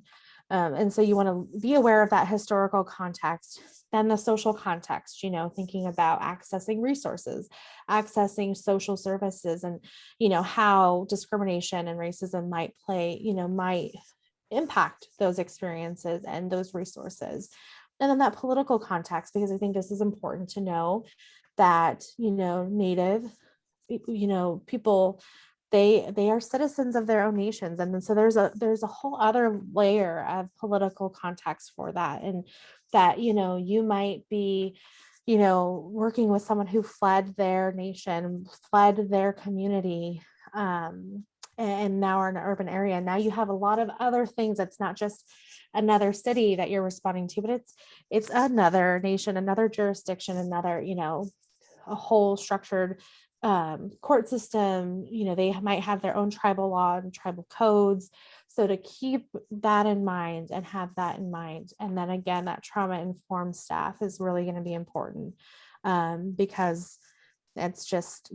And so you want to be aware of that historical context, then the social context, thinking about accessing resources, accessing social services, and, how discrimination and racism might might impact those experiences and those resources. And then that political context, because I think this is important to know that, Native, people, they are citizens of their own nations, and then so there's a whole other layer of political context for that. And that you might be working with someone who fled their nation, fled their community, and now are in an urban area. Now you have a lot of other things. That's not just another city that you're responding to, but it's another nation, another jurisdiction, another a whole structured court system. They might have their own tribal law and tribal codes. So to keep that in mind and have that in mind, and then again, that trauma informed staff is really going to be important, because it's just,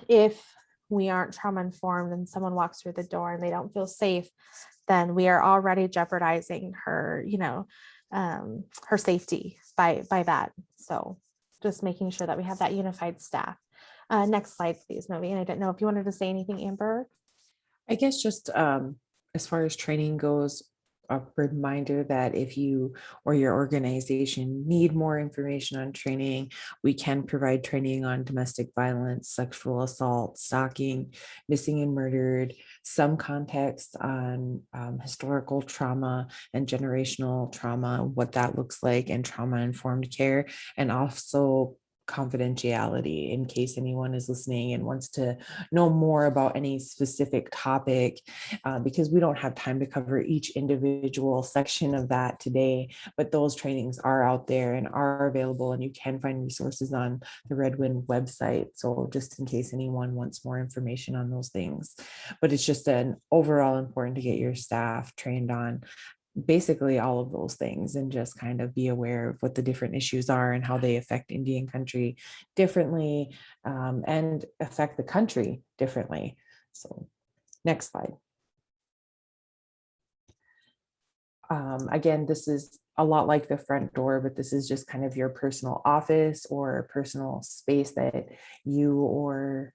if we aren't trauma informed and someone walks through the door and they don't feel safe, then we are already jeopardizing her, her safety by that. So just making sure that we have that unified staff. Next slide, please, Novi. And I didn't know if you wanted to say anything, Amber. I guess just as far as training goes, a reminder that if you or your organization need more information on training, we can provide training on domestic violence, sexual assault, stalking, missing and murdered, some context on historical trauma and generational trauma, what that looks like, and trauma-informed care, and also confidentiality in case anyone is listening and wants to know more about any specific topic, because we don't have time to cover each individual section of that today, but those trainings are out there and are available, and you can find resources on the Red Wind website. So just in case anyone wants more information on those things, but it's just an overall important to get your staff trained on basically all of those things, and just kind of be aware of what the different issues are and how they affect Indian country differently, and affect the country differently. So next slide. Again, this is a lot like the front door, but this is just kind of your personal office or personal space that you, or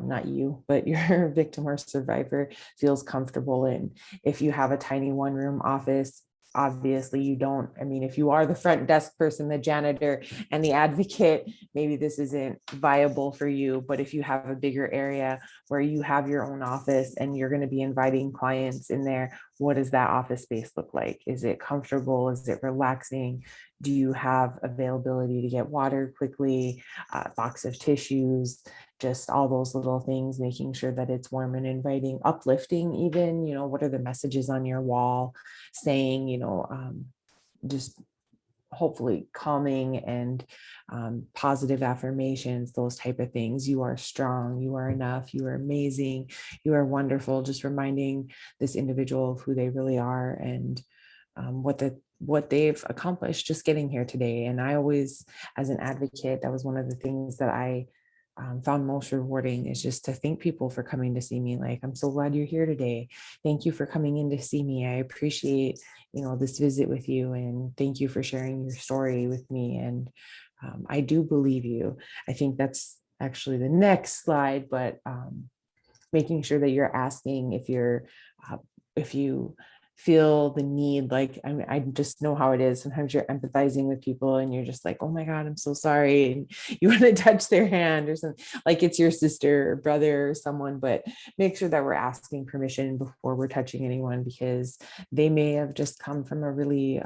not you, but your victim or survivor feels comfortable in. If you have a tiny one room office, obviously you don't, I mean, if you are the front desk person, the janitor, and the advocate, maybe this isn't viable for you. But if you have a bigger area where you have your own office and you're going to be inviting clients in there, what does that office space look like? Is it comfortable? Is it relaxing? Do you have availability to get water quickly, a box of tissues, just all those little things, making sure that it's warm and inviting, uplifting even, what are the messages on your wall saying, just hopefully calming and positive affirmations, those type of things. You are strong, you are enough, you are amazing, you are wonderful. Just reminding this individual of who they really are, and what they've accomplished just getting here today. And I always, as an advocate, that was one of the things that I found most rewarding, is just to thank people for coming to see me. Like, I'm so glad you're here today. Thank you for coming in to see me. I appreciate, this visit with you, and thank you for sharing your story with me. And I do believe you. I think that's actually the next slide, but making sure that you're asking if you feel the need. Like, I mean, I just know how it is. Sometimes you're empathizing with people and you're just like, oh my God, I'm so sorry. And you want to touch their hand or something, like it's your sister or brother or someone, but make sure that we're asking permission before we're touching anyone, because they may have just come from a really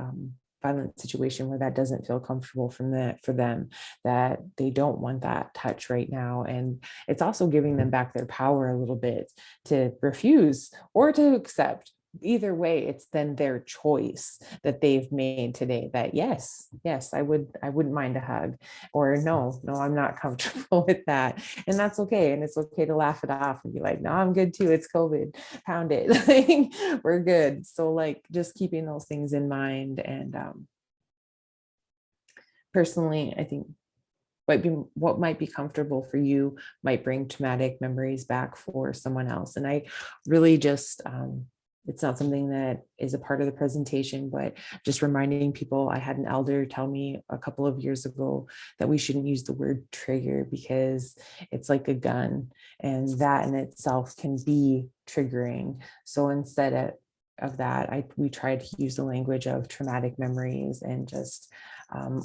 violent situation where that doesn't feel comfortable for them, that they don't want that touch right now. And it's also giving them back their power a little bit to refuse or to accept. Either way, it's then their choice that they've made today, that yes, I wouldn't mind a hug, or no, I'm not comfortable with that. And that's okay. And it's okay to laugh it off and be like, no, I'm good too, it's COVID, pound it. Like, we're good. So like, just keeping those things in mind. And personally, I think what might be comfortable for you might bring traumatic memories back for someone else. And I really just it's not something that is a part of the presentation, but just reminding people, I had an elder tell me a couple of years ago that we shouldn't use the word trigger, because it's like a gun, and that in itself can be triggering. So instead of that, we try to use the language of traumatic memories, and just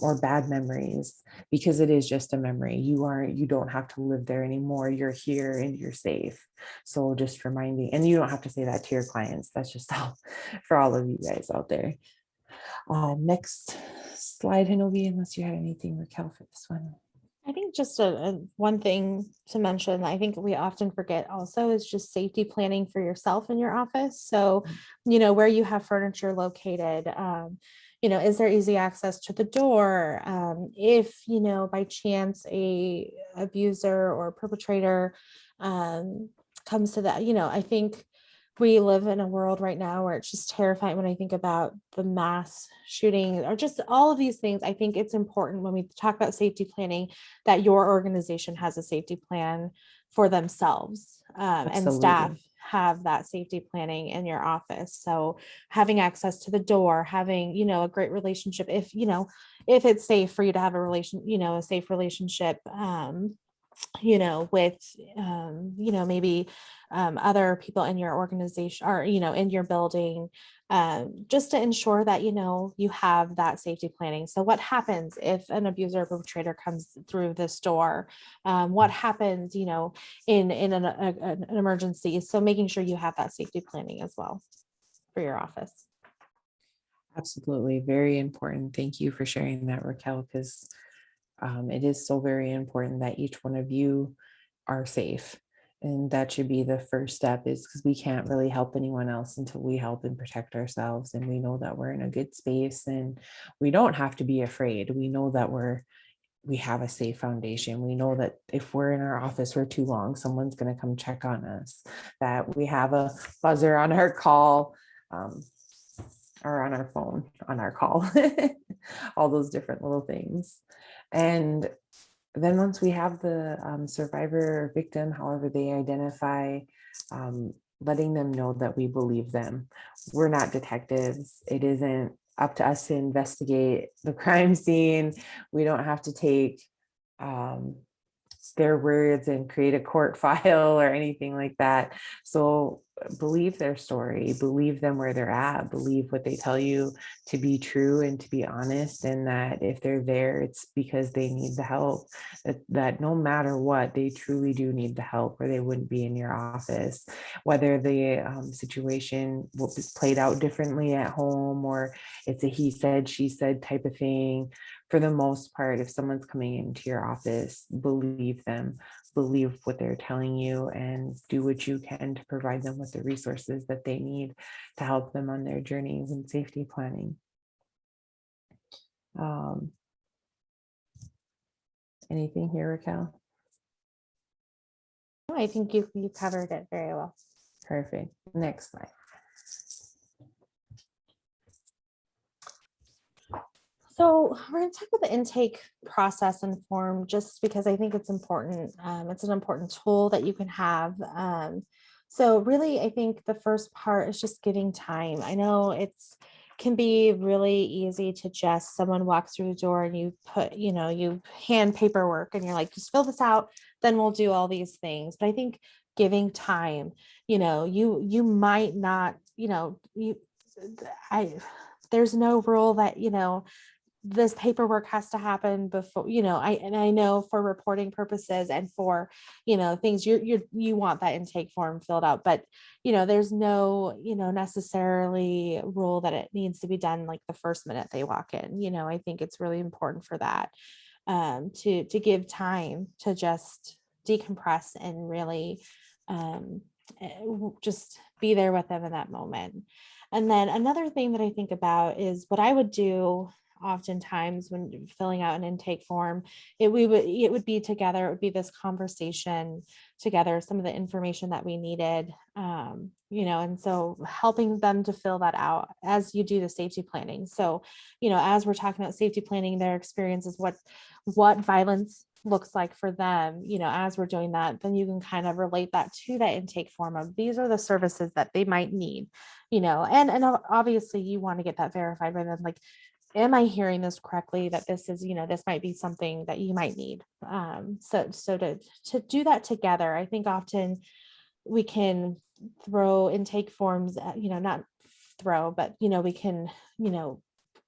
or bad memories, because it is just a memory. You don't have to live there anymore. You're here and you're safe. So just reminding, and you don't have to say that to your clients. That's just all for all of you guys out there. Next slide, Hinobi, unless you had anything, Raquel, for this one. I think just a one thing to mention, I think we often forget also, is just safety planning for yourself in your office. So, where you have furniture located, is there easy access to the door? If, by chance a abuser or perpetrator comes to that, I think we live in a world right now where it's just terrifying when I think about the mass shooting or just all of these things. I think it's important when we talk about safety planning that your organization has a safety plan for themselves, and staff have that safety planning in your office. So having access to the door, having, a great relationship, if it's safe for you to have a safe relationship, with maybe other people in your organization or in your building, just to ensure that you have that safety planning. So what happens if an abuser or perpetrator comes through this door? What happens in an emergency? So making sure you have that safety planning as well for your office. Absolutely, very important. Thank you for sharing that, Raquel, because it is so very important that each one of you are safe. And that should be the first step, is because we can't really help anyone else until we help and protect ourselves. And we know that we're in a good space, and we don't have to be afraid. We know that we have a safe foundation. We know that if we're in our office for too long, someone's going to come check on us, that we have a buzzer on our call, or on our phone, on our call, all those different little things. And then once we have the survivor or victim, however they identify, letting them know that we believe them. We're not detectives. It isn't up to us to investigate the crime scene. We don't have to take their words and create a court file or anything like that. So believe their story, believe them where they're at, believe what they tell you to be true and to be honest, and that if they're there, it's because they need the help, that no matter what, they truly do need the help, or they wouldn't be in your office. Whether the situation was played out differently at home, or it's a he said, she said type of thing, for the most part, if someone's coming into your office, believe them, believe what they're telling you, and do what you can to provide them with the resources that they need to help them on their journey in safety planning. Anything here, Raquel? I think you covered it very well. Perfect. Next slide. So we're going to talk about the intake process and form, just because I think it's important. It's an important tool that you can have. So really, I think the first part is just giving time. I know can be really easy to just, someone walks through the door and you put, you hand paperwork and you're like, just fill this out, then we'll do all these things. But I think giving time, you might not, I, there's no rule that, this paperwork has to happen before, I know for reporting purposes and for, things you want that intake form filled out, but, there's no, necessarily rule that it needs to be done like the first minute they walk in. I think it's really important for that, to give time to just decompress and really, just be there with them in that moment. And then another thing that I think about is what I would do oftentimes when filling out an intake form. It would be together, it would be this conversation together, some of the information that we needed, and so helping them to fill that out as you do the safety planning. So, as we're talking about safety planning, their experiences, what violence looks like for them, as we're doing that, then you can kind of relate that to that intake form of these are the services that they might need, and obviously you want to get that verified by them, like, am I hearing this correctly, that this is, this might be something that you might need. So to do that together, I think often we can throw intake forms, not throw, but, we can,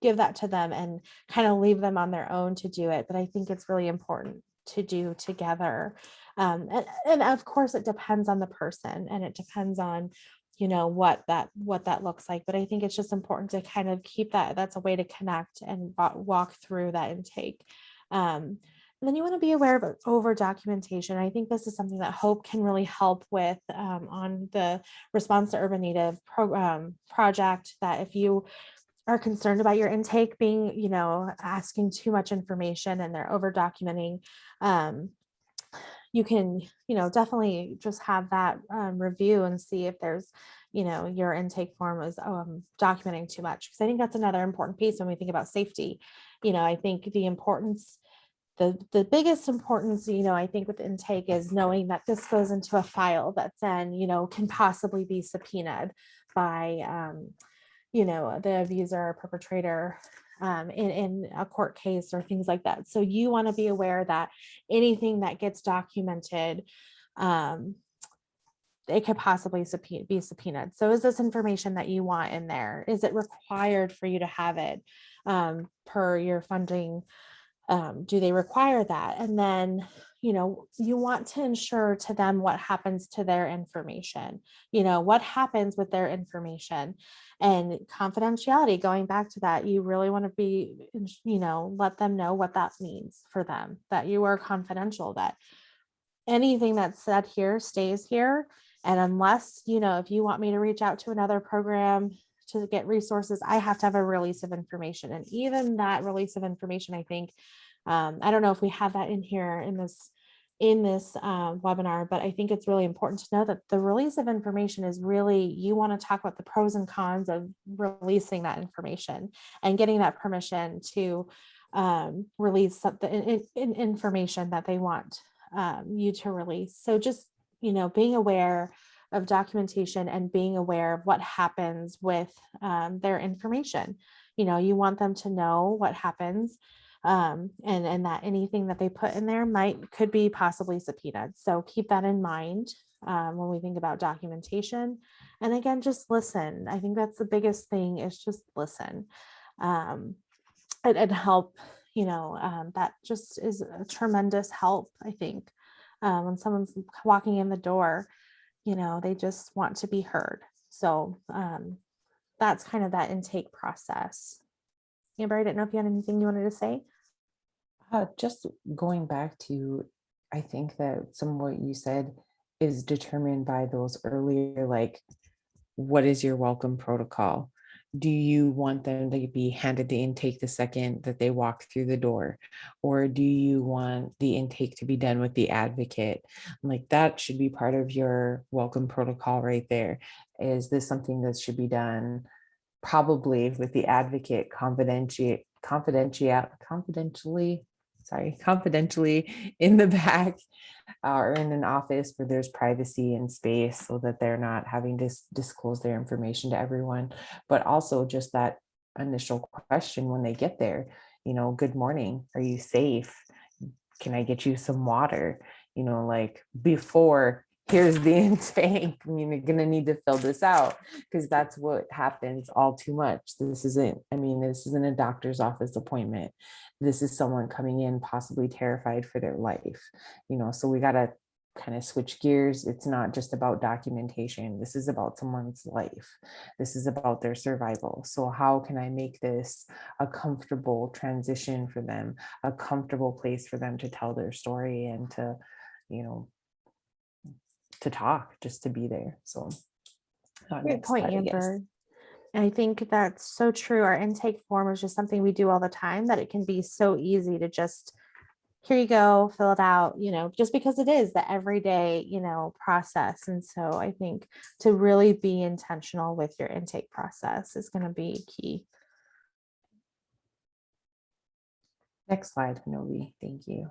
give that to them and kind of leave them on their own to do it. But I think it's really important to do together. And of course it depends on the person and it depends on, what that looks like. But I think it's just important to kind of keep that's a way to connect and walk through that intake. And then you want to be aware of over documentation. I think this is something that Hope can really help with, on the Response to Urban Native project, that if you are concerned about your intake being, asking too much information and they're over documenting, you can, definitely just have that review and see if there's, your intake form is documenting too much. Because I think that's another important piece when we think about safety. I think the biggest importance, I think with intake is knowing that this goes into a file that then, can possibly be subpoenaed by, the abuser or perpetrator, in a court case or things like that. So you want to be aware that anything that gets documented, it could possibly be subpoenaed. So is this information that you want in there? Is it required for you to have it, per your funding? Do they require that? And then, you want to ensure to them what happens to their information, what happens with their information and confidentiality. Going back to that, you really want to be, let them know what that means for them, that you are confidential, that anything that's said here stays here. And unless, if you want me to reach out to another program to get resources, I have to have a release of information. And even that release of information, I think, I don't know if we have that in here in this webinar, but I think it's really important to know that the release of information is really, you want to talk about the pros and cons of releasing that information and getting that permission to release the information that they want you to release. So just, being aware of documentation and being aware of what happens with their information. You want them to know what happens, and that anything that they put in there could be possibly subpoenaed. So keep that in mind when we think about documentation. And again, just listen. I think that's the biggest thing, is just listen, and help. That just is a tremendous help, I think. When someone's walking in the door, they just want to be heard. So that's kind of that intake process. Amber, I didn't know if you had anything you wanted to say. Just going back to, I think that some of what you said is determined by those earlier, like, what is your welcome protocol? Do you want them to be handed the intake the second that they walk through the door? Or do you want the intake to be done with the advocate? Like, that should be part of your welcome protocol right there. Is this something that should be done probably with the advocate confidentially in the back, or in an office where there's privacy and space, so that they're not having to disclose their information to everyone? But also just that initial question when they get there, good morning, are you safe? Can I get you some water? Like, before here's the intake. You're going to need to fill this out, because that's what happens all too much. This isn't a doctor's office appointment. This is someone coming in possibly terrified for their life, so we got to kind of switch gears. It's not just about documentation. This is about someone's life. This is about their survival. So how can I make this a comfortable transition for them, a comfortable place for them to tell their story and to, to talk, just to be there. So Great next point, slide, I guess. Amber. I think that's so true. Our intake form is just something we do all the time, that it can be so easy to just, here you go, fill it out, just because it is the everyday, process. And so I think to really be intentional with your intake process is going to be key. Next slide, Novi. Thank you.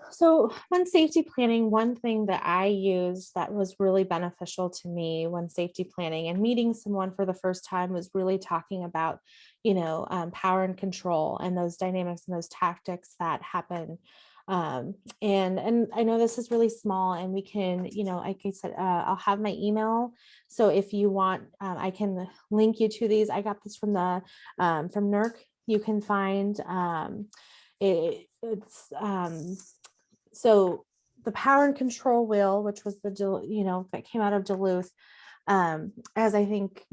So when safety planning, one thing that I used that was really beneficial to me when safety planning and meeting someone for the first time was really talking about, power and control and those dynamics and those tactics that happen. And I know this is really small, and we can, like I said, I'll have my email. So if you want, I can link you to these. I got this from from NERC. You can find it's so the power and control wheel, which was that came out of Duluth, as I think,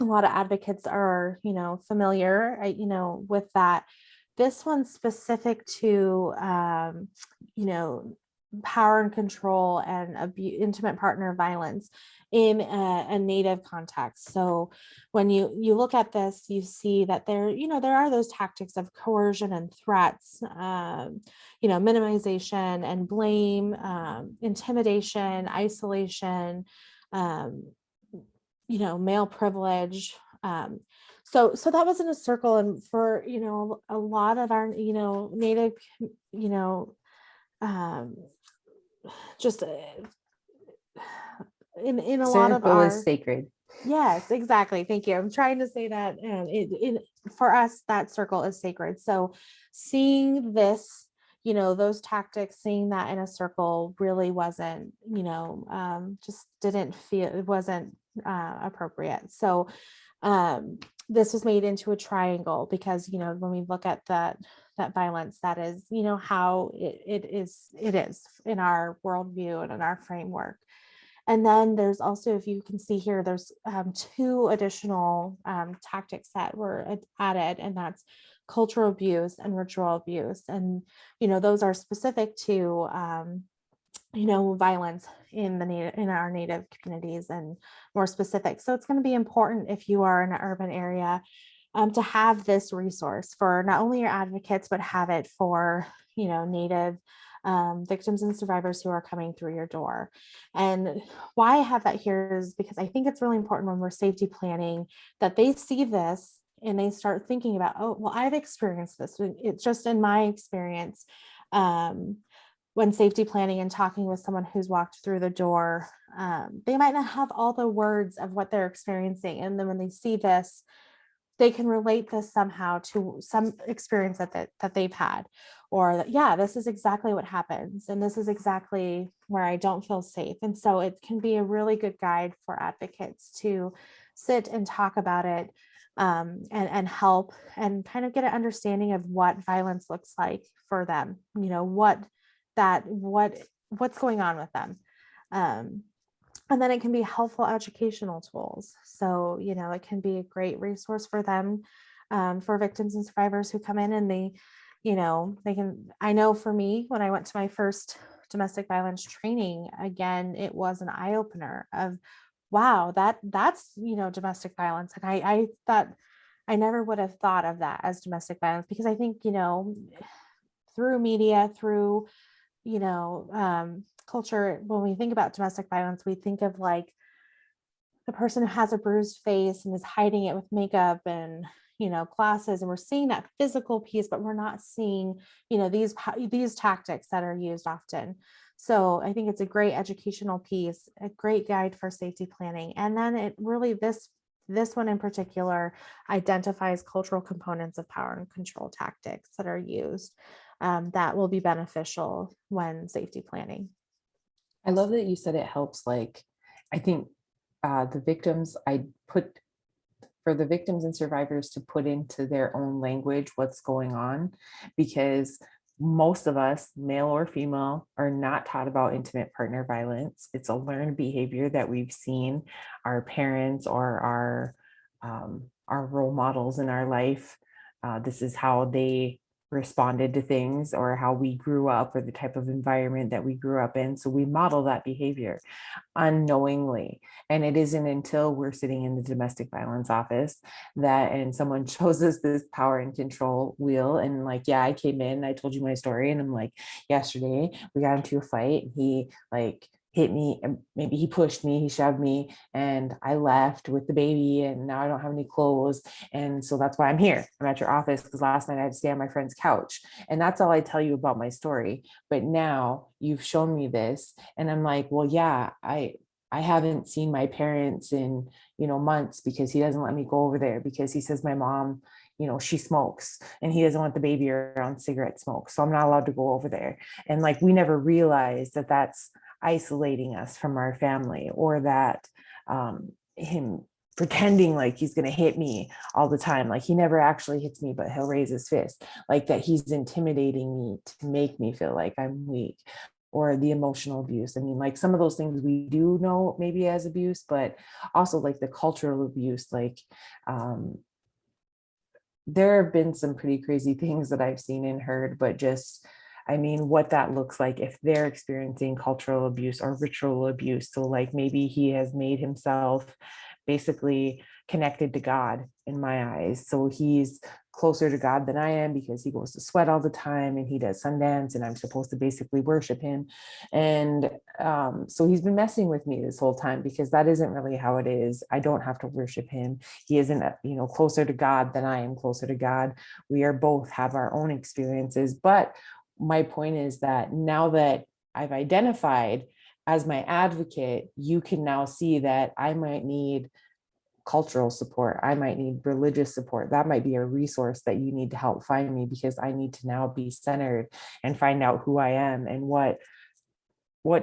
a lot of advocates are, familiar, with that. This one's specific to, power and control and intimate partner violence in a Native context. So when you look at this, you see that there are those tactics of coercion and threats, minimization and blame, intimidation, isolation, male privilege. So that was in a circle, and for a lot of our Native, just in a lot of Circle our is sacred. Yes, exactly. Thank you. I'm trying to say that for us, that circle is sacred. So seeing this, those tactics, seeing that in a circle really wasn't, just didn't feel, it wasn't appropriate. So this was made into a triangle because, when we look at that violence, that is, how it is in our worldview and in our framework. And then there's also, if you can see here, there's two additional tactics that were added, and that's cultural abuse and ritual abuse. And, those are specific to, violence in our Native communities and more specific. So it's going to be important if you are in an urban area to have this resource for not only your advocates, but have it for, Native victims and survivors who are coming through your door. And why I have that here is because I think it's really important when we're safety planning that they see this and they start thinking about, oh, well, I've experienced this. It's just in my experience, when safety planning and talking with someone who's walked through the door, they might not have all the words of what they're experiencing. And then when they see this, they can relate this somehow to some experience that they've had, or that, yeah, this is exactly what happens. And this is exactly where I don't feel safe. And so it can be a really good guide for advocates to sit and talk about it, and help and kind of get an understanding of what violence looks like for them, what's going on with them. And then it can be helpful educational tools. So, it can be a great resource for them, for victims and survivors who come in and they can, I know for me, when I went to my first domestic violence training, again, it was an eye opener of, wow, that's, domestic violence. And I thought, I never would have thought of that as domestic violence, because I think, through media, through, culture, when we think about domestic violence, we think of like the person who has a bruised face and is hiding it with makeup and, glasses, and we're seeing that physical piece, but we're not seeing, these tactics that are used often. So I think it's a great educational piece, a great guide for safety planning. And then it really, this one in particular identifies cultural components of power and control tactics that are used. that will be beneficial when safety planning. I love that you said it helps. Like, I think the victims, I put for the victims and survivors to put into their own language what's going on, because most of us, male or female, are not taught about intimate partner violence. It's a learned behavior that we've seen our parents or our role models in our life. This is how they responded to things, or how we grew up, or the type of environment that we grew up in. So we model that behavior unknowingly. And it isn't until we're sitting in the domestic violence office that, and someone shows us this power and control wheel. And like, yeah, I came in, I told you my story, and I'm like, yesterday we got into a fight. He like hit me, and maybe he pushed me, he shoved me, and I left with the baby, and now I don't have any clothes. And so that's why I'm here. I'm at your office because last night I had to stay on my friend's couch. And that's all I tell you about my story. But now you've shown me this, and I'm like, well, yeah, I haven't seen my parents in, months, because he doesn't let me go over there, because he says my mom, she smokes, and he doesn't want the baby around cigarette smoke. So I'm not allowed to go over there. And like, we never realized that that's isolating us from our family, or that him pretending like he's going to hit me all the time. Like, he never actually hits me, but he'll raise his fist, like that he's intimidating me to make me feel like I'm weak. Or the emotional abuse. I mean, like, some of those things we do know maybe as abuse, but also like the cultural abuse. Like, there have been some pretty crazy things that I've seen and heard, but just, I mean, what that looks like if they're experiencing cultural abuse or ritual abuse. So like, maybe he has made himself basically connected to God in my eyes. So he's closer to God than I am, because he goes to sweat all the time and he does Sundance, and I'm supposed to basically worship him. And so he's been messing with me this whole time, because that isn't really how it is. I don't have to worship him. He isn't, closer to God than I am closer to God. We are both have our own experiences. But my point is that now that I've identified as my advocate, you can now see that I might need cultural support. I might need religious support. That might be a resource that you need to help find me, because I need to now be centered and find out who I am and what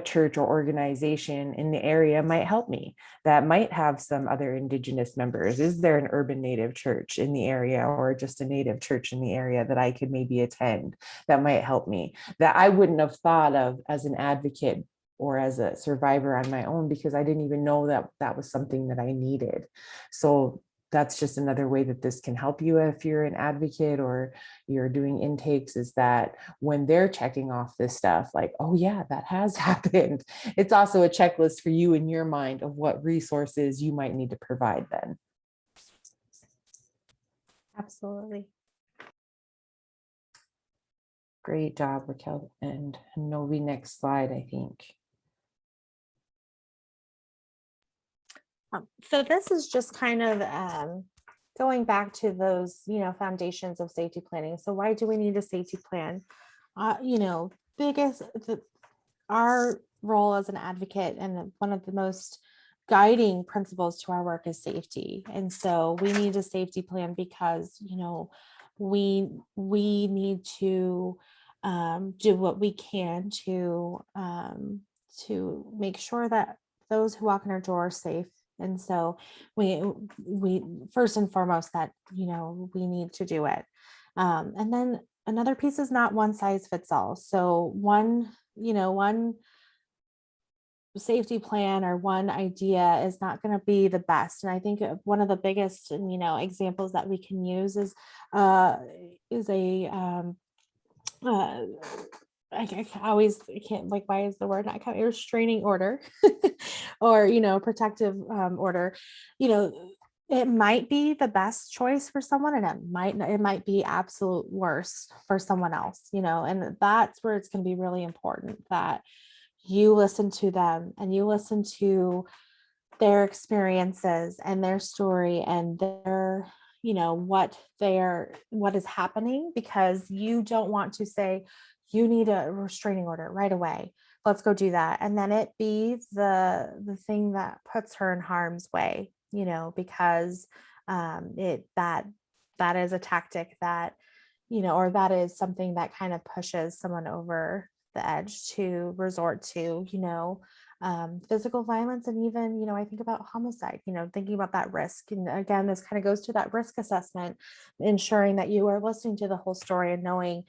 church or organization in the area might help me, that might have some other Indigenous members. Is there an urban Native church in the area, or just a Native church in the area that I could maybe attend that might help me, that I wouldn't have thought of as an advocate or as a survivor on my own, because I didn't even know that that was something that I needed. So that's just another way that this can help you if you're an advocate or you're doing intakes, is that when they're checking off this stuff, like, oh yeah, that has happened, it's also a checklist for you in your mind of what resources you might need to provide then. Absolutely. Great job, Raquel. And Novi, next slide, I think. So this is just kind of going back to those, foundations of safety planning. So why do we need a safety plan? Our role as an advocate, and one of the most guiding principles to our work is safety. And so we need a safety plan because, we need to do what we can to make sure that those who walk in our door are safe. And so we first and foremost that, we need to do it. And then another piece is not one size fits all. So one safety plan or one idea is not going to be the best. And I think one of the biggest, examples that we can use is a I always can't, like, why is the word not coming? Restraining order or, protective order. It might be the best choice for someone, and it might be absolute worst for someone else, and that's where it's going to be really important that you listen to them and you listen to their experiences and their story and their, what is happening, because you don't want to say, you need a restraining order right away, let's go do that, and then it be the thing that puts her in harm's way, because that is a tactic that or that is something that kind of pushes someone over the edge to resort to, physical violence. And even, I think about homicide, thinking about that risk. And again, this kind of goes to that risk assessment, ensuring that you are listening to the whole story and knowing,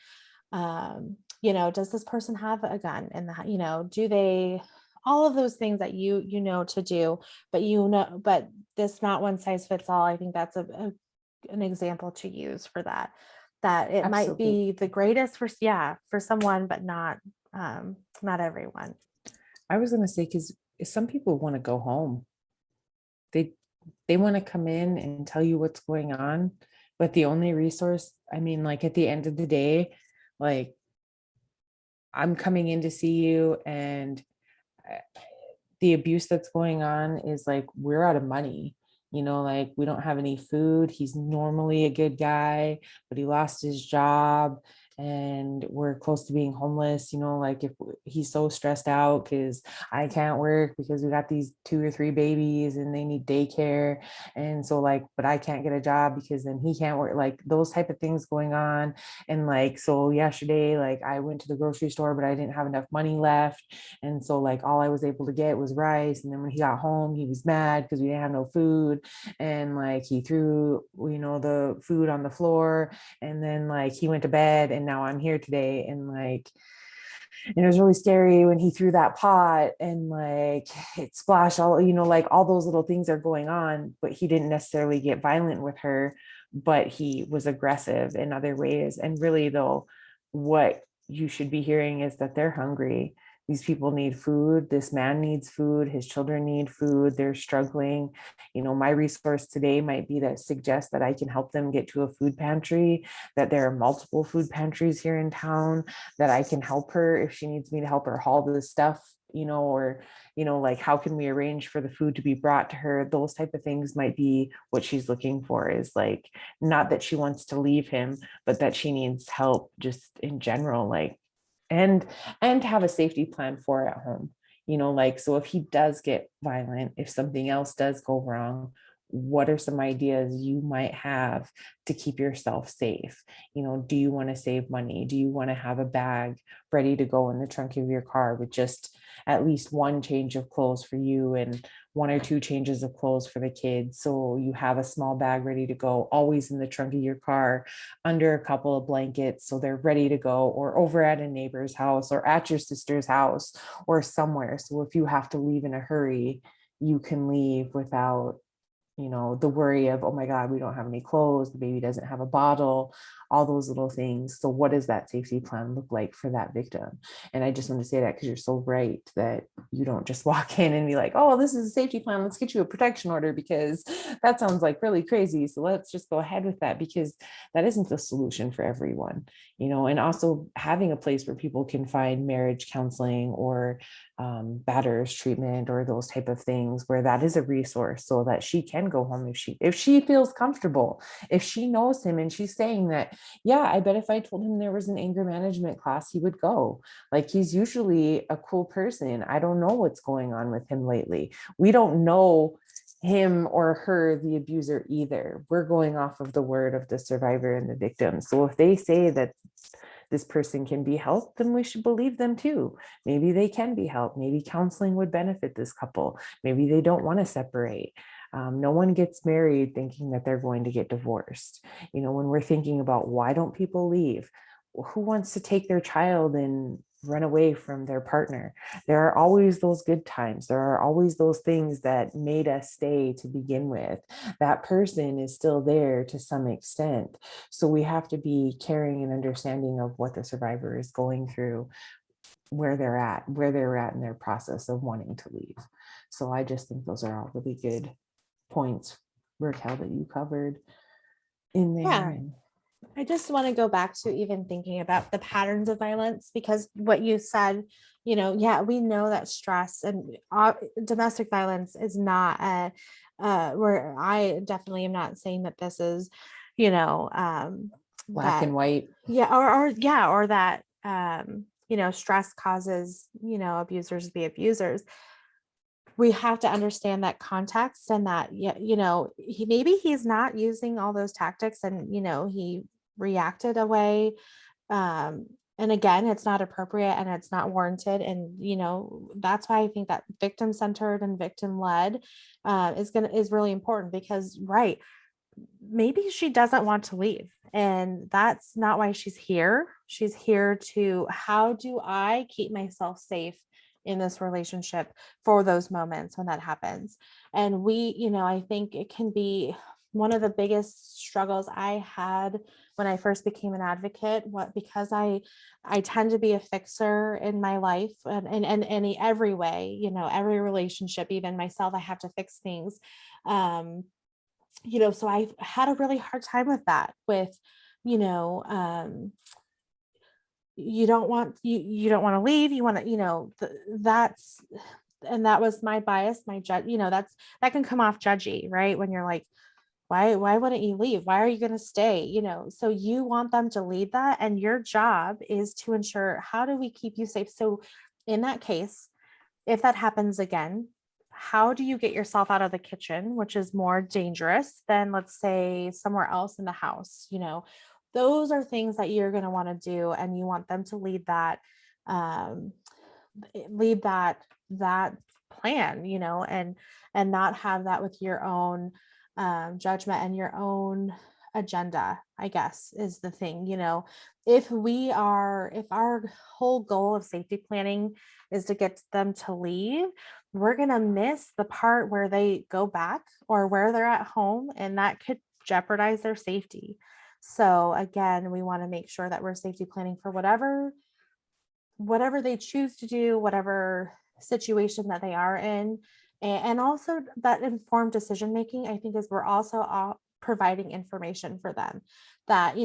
does this person have a gun in do they, all of those things that to do, but this not one size fits all. I think that's an example to use for that it might Absolutely. be the greatest for someone, but not everyone. I was going to say, because some people want to go home. They want to come in and tell you what's going on, but the only resource, I mean, like at the end of the day, like I'm coming in to see you, and the abuse that's going on is like, we're out of money, like we don't have any food. He's normally a good guy, but he lost his job and we're close to being homeless, like if he's so stressed out because I can't work because we got these 2 or 3 babies and they need daycare. And so like, but I can't get a job because then he can't work, like those type of things going on. And like, so yesterday, like I went to the grocery store, but I didn't have enough money left. And so like all I was able to get was rice. And then when he got home, he was mad because we didn't have no food. And like he threw, the food on the floor. And then like he went to bed, and now I'm here today. And it was really scary when he threw that pot and like it splashed all, like all those little things are going on, but he didn't necessarily get violent with her, but he was aggressive in other ways. And really though, what you should be hearing is that they're hungry. These people need food. This man needs food. His children need food. They're struggling. My resource today might be to suggest that I can help them get to a food pantry, that there are multiple food pantries here in town, that I can help her if she needs me to help her haul this stuff, or, like how can we arrange for the food to be brought to her? Those type of things might be what she's looking for, is like, not that she wants to leave him, but that she needs help just in general, like, and to have a safety plan for at home, like, so if he does get violent, if something else does go wrong, what are some ideas you might have to keep yourself safe? Do you want to save money? Do you want to have a bag ready to go in the trunk of your car with just at least one change of clothes for you and 1 or 2 changes of clothes for the kids? So you have a small bag ready to go, always in the trunk of your car, under a couple of blankets, so they're ready to go, or over at a neighbor's house or at your sister's house or somewhere. So if you have to leave in a hurry, you can leave without the worry of, oh my God, we don't have any clothes, the baby doesn't have a bottle, all those little things. So what does that safety plan look like for that victim? And I just want to say that because you're so right that you don't just walk in and be like, oh, this is a safety plan, let's get you a protection order, because that sounds like really crazy. So let's just go ahead with that, because that isn't the solution for everyone, and also having a place where people can find marriage counseling or batters treatment or those type of things, where that is a resource, so that she can go home if she feels comfortable, if she knows him and she's saying that, yeah, I bet if I told him there was an anger management class, he would go. Like, he's usually a cool person. I don't know what's going on with him lately. We don't know him or her, the abuser, either. We're going off of the word of the survivor and the victim. So if they say that this person can be helped, then we should believe them too. Maybe they can be helped. Maybe counseling would benefit this couple. Maybe they don't want to separate. No one gets married thinking that they're going to get divorced. When we're thinking about why don't people leave, who wants to take their child and run away from their partner? There are always those good times. There are always those things that made us stay to begin with. That person is still there to some extent. So we have to be caring and understanding of what the survivor is going through, where they're at in their process of wanting to leave. So I just think those are all really good points, Raquel, that you covered in there. Yeah. I just want to go back to even thinking about the patterns of violence, because what you said, yeah, we know that stress and domestic violence is not where I definitely am not saying that this is, Black and white. Yeah. Or that, stress causes, abusers to be abusers. We have to understand that context, and that, he's not using all those tactics, and, he reacted a way. And again, it's not appropriate and it's not warranted. And, that's why I think that victim centered and victim led is really important because, right, maybe she doesn't want to leave. And that's not why she's here. She's here to, how do I keep myself safe in this relationship for those moments when that happens? And I think it can be one of the biggest struggles I had when I first became an advocate, because I tend to be a fixer in my life and in every way, every relationship, even myself, I have to fix things. So I had a really hard time with that, with, you know, you don't want to leave, you want to, that's, and that was my bias, my judge, that can come off judgy, right? When you're like, why wouldn't you leave? Why are you going to stay? So you want them to lead that. And your job is to ensure, how do we keep you safe? So in that case, if that happens again, how do you get yourself out of the kitchen, which is more dangerous than, let's say, somewhere else in the house? Those are things that you're going to want to do, and you want them to lead that, um, lead that plan, and not have that with your own judgment and your own agenda, I guess, is the thing. If our whole goal of safety planning is to get them to leave, we're going to miss the part where they go back or where they're at home, and that could jeopardize their safety. So again, we want to make sure that we're safety planning for whatever they choose to do, whatever situation that they are in. And also that informed decision making, I think, is we're also providing information for them that,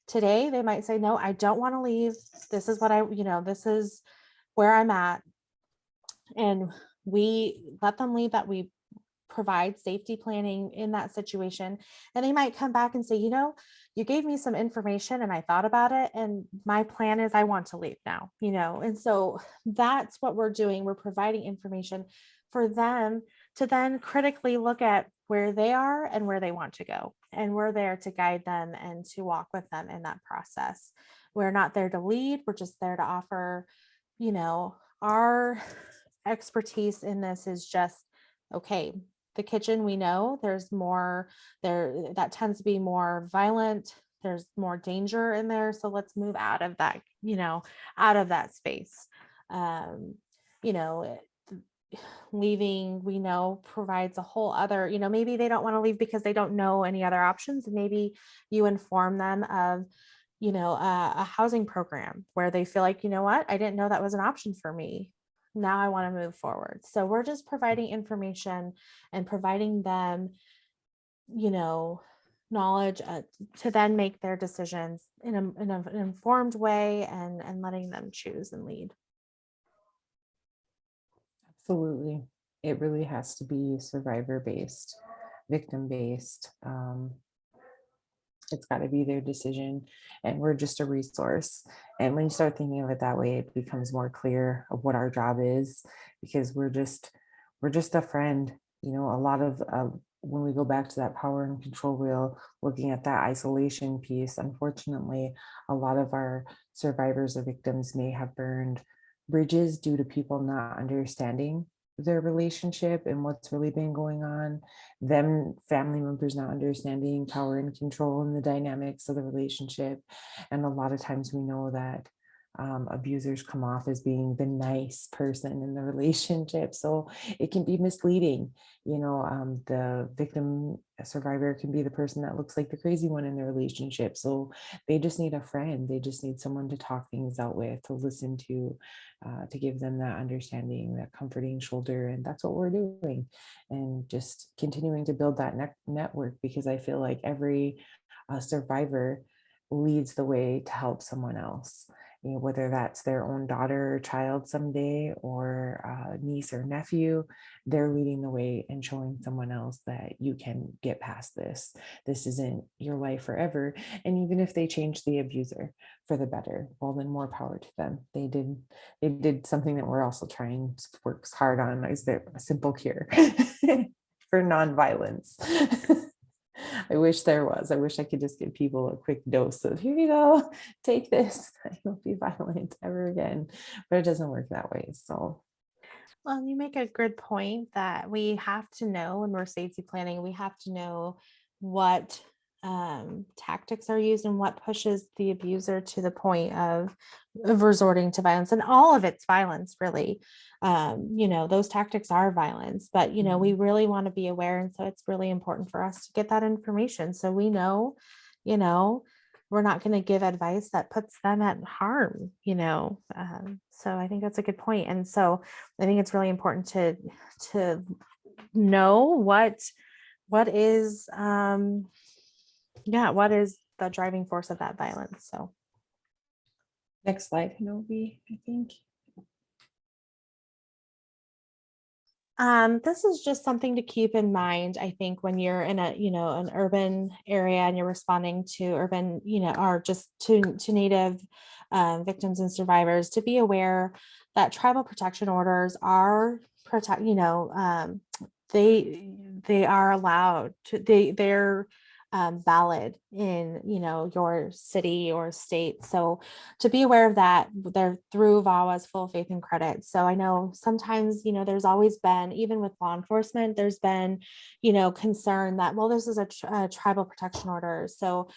today they might say, no, I don't want to leave. This is what this is where I'm at. And we let them leave, that we provide safety planning in that situation. And they might come back and say, you gave me some information and I thought about it, and my plan is I want to leave now, and so that's what we're doing. We're providing information for them to then critically look at where they are and where they want to go. And we're there to guide them and to walk with them in that process. We're not there to lead. We're just there to offer, our expertise in this is just, okay, the kitchen, we know there's more there, that tends to be more violent, there's more danger in there, so let's move out of that, out of that space. You know Leaving, we know, provides a whole other, maybe they don't want to leave because they don't know any other options, and maybe you inform them of, a housing program where they feel like, what, I didn't know that was an option for me, now I want to move forward. So we're just providing information and providing them, knowledge to then make their decisions in an informed way, and letting them choose and lead. Absolutely. It really has to be survivor based, victim based. It's got to be their decision, and we're just a resource. And when you start thinking of it that way, it becomes more clear of what our job is, because we're just a friend. A lot of when we go back to that power and control wheel, looking at that isolation piece, unfortunately, a lot of our survivors or victims may have burned bridges due to people not understanding their relationship and what's really been going on, them family members not understanding power and control and the dynamics of the relationship. And a lot of times we know that abusers come off as being the nice person in the relationship, so it can be misleading. The victim survivor can be the person that looks like the crazy one in the relationship, so they just need a friend, they just need someone to talk things out with, to listen to give them that understanding, that comforting shoulder. And that's what we're doing, and just continuing to build that network, because I feel like every survivor leads the way to help someone else, whether that's their own daughter or child someday, or niece or nephew. They're leading the way and showing someone else that you can get past this. This isn't your life forever. And even if they change the abuser for the better, well, then more power to them. They did something that we're also trying to work hard on, is there a simple cure for nonviolence. I wish there was. I wish I could just give people a quick dose of, here you go, take this. I won't be violent ever again. But it doesn't work that way. So Well, you make a good point that we have to know when we're safety planning, we have to know what tactics are used and what pushes the abuser to the point of resorting to violence, and all of it's violence, really. Those tactics are violence, but we really want to be aware. And so it's really important for us to get that information so we know, you know, we're not going to give advice that puts them at harm. So I think that's a good point. And so I think it's really important to know what is what is the driving force of that violence. So next slide, Hanovi, I think. this is just something to keep in mind. I think when you're in an urban area and you're responding to urban, or just to Native victims and survivors, to be aware that tribal protection orders are they are allowed to, they're valid in your city or state. So to be aware of that, they're through VAWA's full faith and credit. So I know sometimes there's always been, even with law enforcement, there's been concern that, well, this is a tribal protection order, so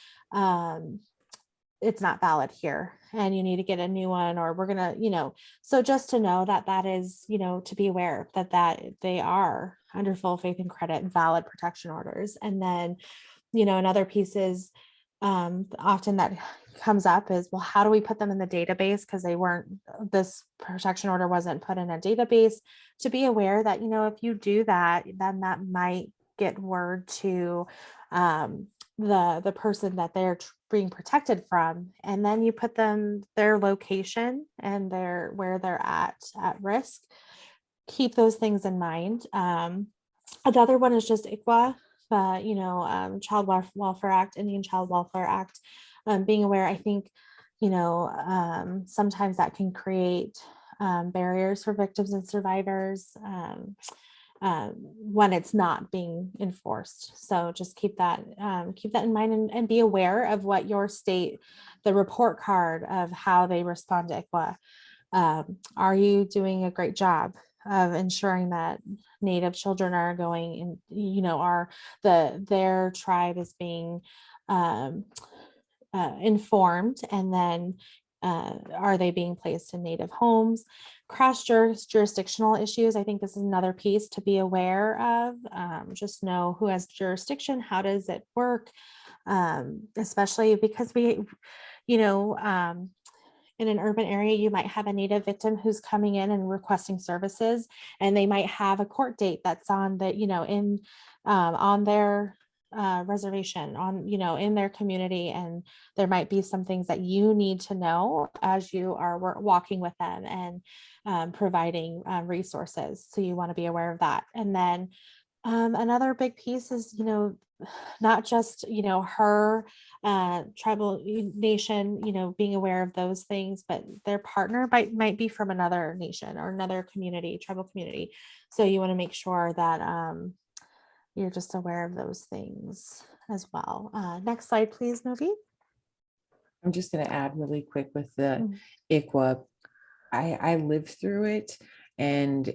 it's not valid here and you need to get a new one, or we're gonna so just to know that that is to be aware that they are under full faith and credit valid protection orders. And then another piece is often that comes up is, well, how do we put them in the database? Because this protection order wasn't put in a database. To be aware that, if you do that, then that might get word to the person that they're being protected from. And then you put their location and where they're at risk. Keep those things in mind. Another one is just ICWA, Child Welfare Act, Indian Child Welfare Act. Being aware, I think, sometimes that can create barriers for victims and survivors when it's not being enforced. So just keep that in mind, and be aware of what your state, the report card of how they respond to ICWA. Are you doing a great job of ensuring that Native children are going and their tribe is being informed, and then are they being placed in Native homes? Cross jurisdictional issues, I think this is another piece to be aware of. Just know who has jurisdiction, how does it work, especially because in an urban area, you might have a Native victim who's coming in and requesting services, and they might have a court date that's on on their reservation, in their community, and there might be some things that you need to know as you are walking with them and providing resources. So you want to be aware of that. And then another big piece is, not just, her tribal nation, being aware of those things, but their partner might be from another nation or another community, tribal community. So you want to make sure that you're just aware of those things as well. Next slide, please, Novi. I'm just going to add really quick with the ICWA. I lived through it, and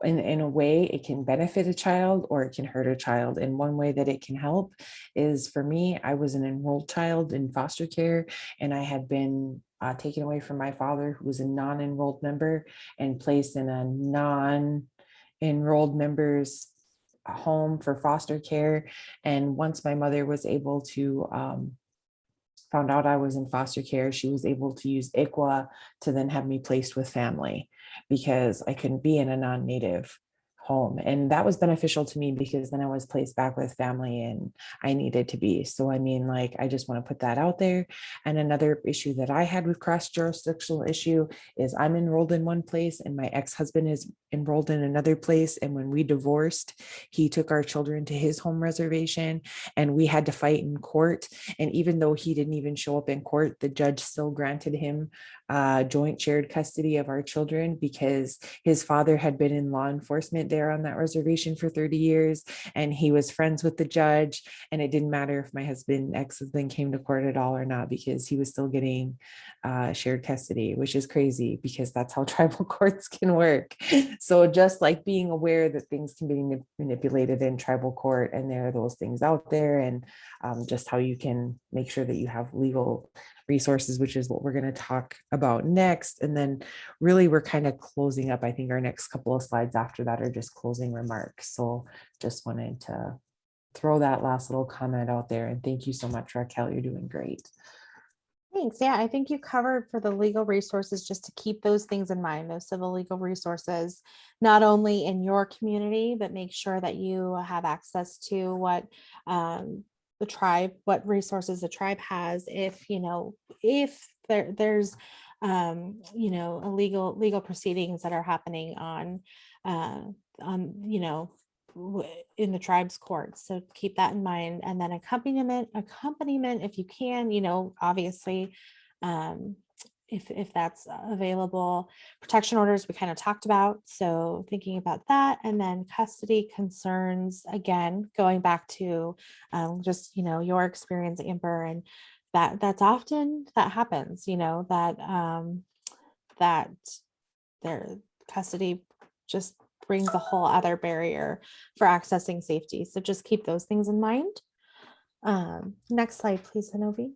in a way it can benefit a child or it can hurt a child. And one way that it can help is, for me, I was an enrolled child in foster care, and I had been taken away from my father, who was a non-enrolled member, and placed in a non-enrolled member's home for foster care. And once my mother was able to found out I was in foster care, she was able to use ICWA to then have me placed with family, because I couldn't be in a non-native home. And that was beneficial to me, because then I was placed back with family and I needed to be. So I mean, like, I just want to put that out there. And another issue that I had with cross-jurisdictional issue is, I'm enrolled in one place and my ex-husband is enrolled in another place. And when we divorced, he took our children to his home reservation, and we had to fight in court. And even though he didn't even show up in court, the judge still granted him joint shared custody of our children because his father had been in law enforcement there on that reservation for 30 years, and he was friends with the judge, and it didn't matter if my ex-husband came to court at all or not because he was still getting shared custody, which is crazy because that's how tribal courts can work. So just like being aware that things can be manipulated in tribal court, and there are those things out there, and just how you can make sure that you have legal resources, which is what we're going to talk about next. And then really we're kind of closing up. I think our next couple of slides after that are just closing remarks. So just wanted to throw that last little comment out there. And thank you so much, Raquel. You're doing great. Thanks. Yeah, I think you covered for the legal resources, just to keep those things in mind, those civil legal resources, not only in your community, but make sure that you have access to what the tribe, what resources the tribe has. If, if there's, legal proceedings that are happening in the tribe's courts. So keep that in mind. And then accompaniment, if you can, obviously, if that's available. Protection orders we kind of talked about, so thinking about that. And then custody concerns, again, going back to just your experience, Amber, and that's often that happens, that their custody just brings a whole other barrier for accessing safety. So just keep those things in mind. Next slide, please, Hanovi.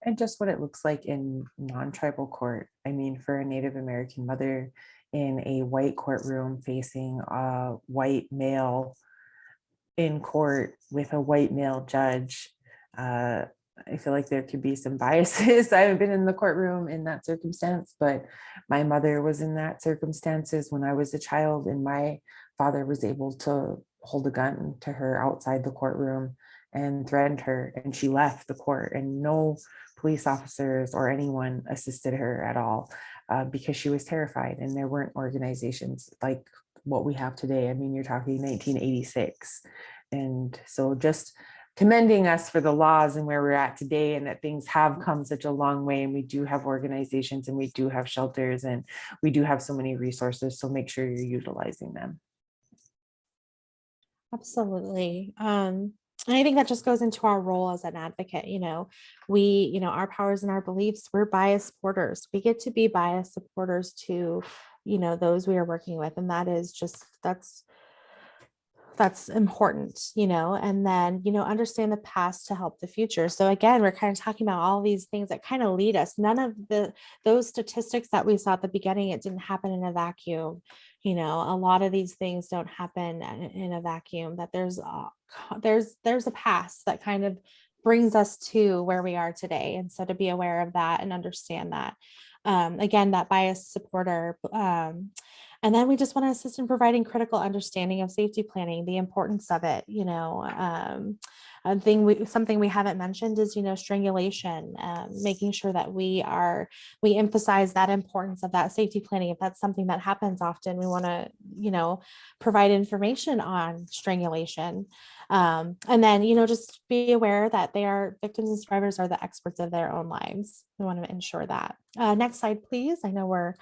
And just what it looks like in non-tribal court. I mean, for a Native American mother in a white courtroom facing a white male in court with a white male judge, I feel like there could be some biases. I haven't been in the courtroom in that circumstance, but my mother was in that circumstances when I was a child, and my father was able to hold a gun to her outside the courtroom and threatened her, and she left the court, and no police officers or anyone assisted her at all because she was terrified, and there weren't organizations like what we have today. I mean, you're talking 1986. And so just commending us for the laws and where we're at today, and that things have come such a long way, and we do have organizations, and we do have shelters, and we do have so many resources. So make sure you're utilizing them. Absolutely. And I think that just goes into our role as an advocate. Our powers and our beliefs, we're bias supporters. We get to be bias supporters to, those we are working with. And that is just, that's important, and then, understand the past to help the future. So again, we're kind of talking about all these things that kind of lead us. None of those statistics that we saw at the beginning, it didn't happen in a vacuum. A lot of these things don't happen in a vacuum, that there's a past that kind of brings us to where we are today. And so to be aware of that and understand that, again, that bias supporter, and then we just want to assist in providing critical understanding of safety planning, the importance of it. Something we haven't mentioned is, strangulation, making sure that we emphasize that importance of that safety planning. If that's something that happens often, we want to, provide information on strangulation. And then, just be aware that victims and survivors are the experts of their own lives. We want to ensure that. Next slide, please. I know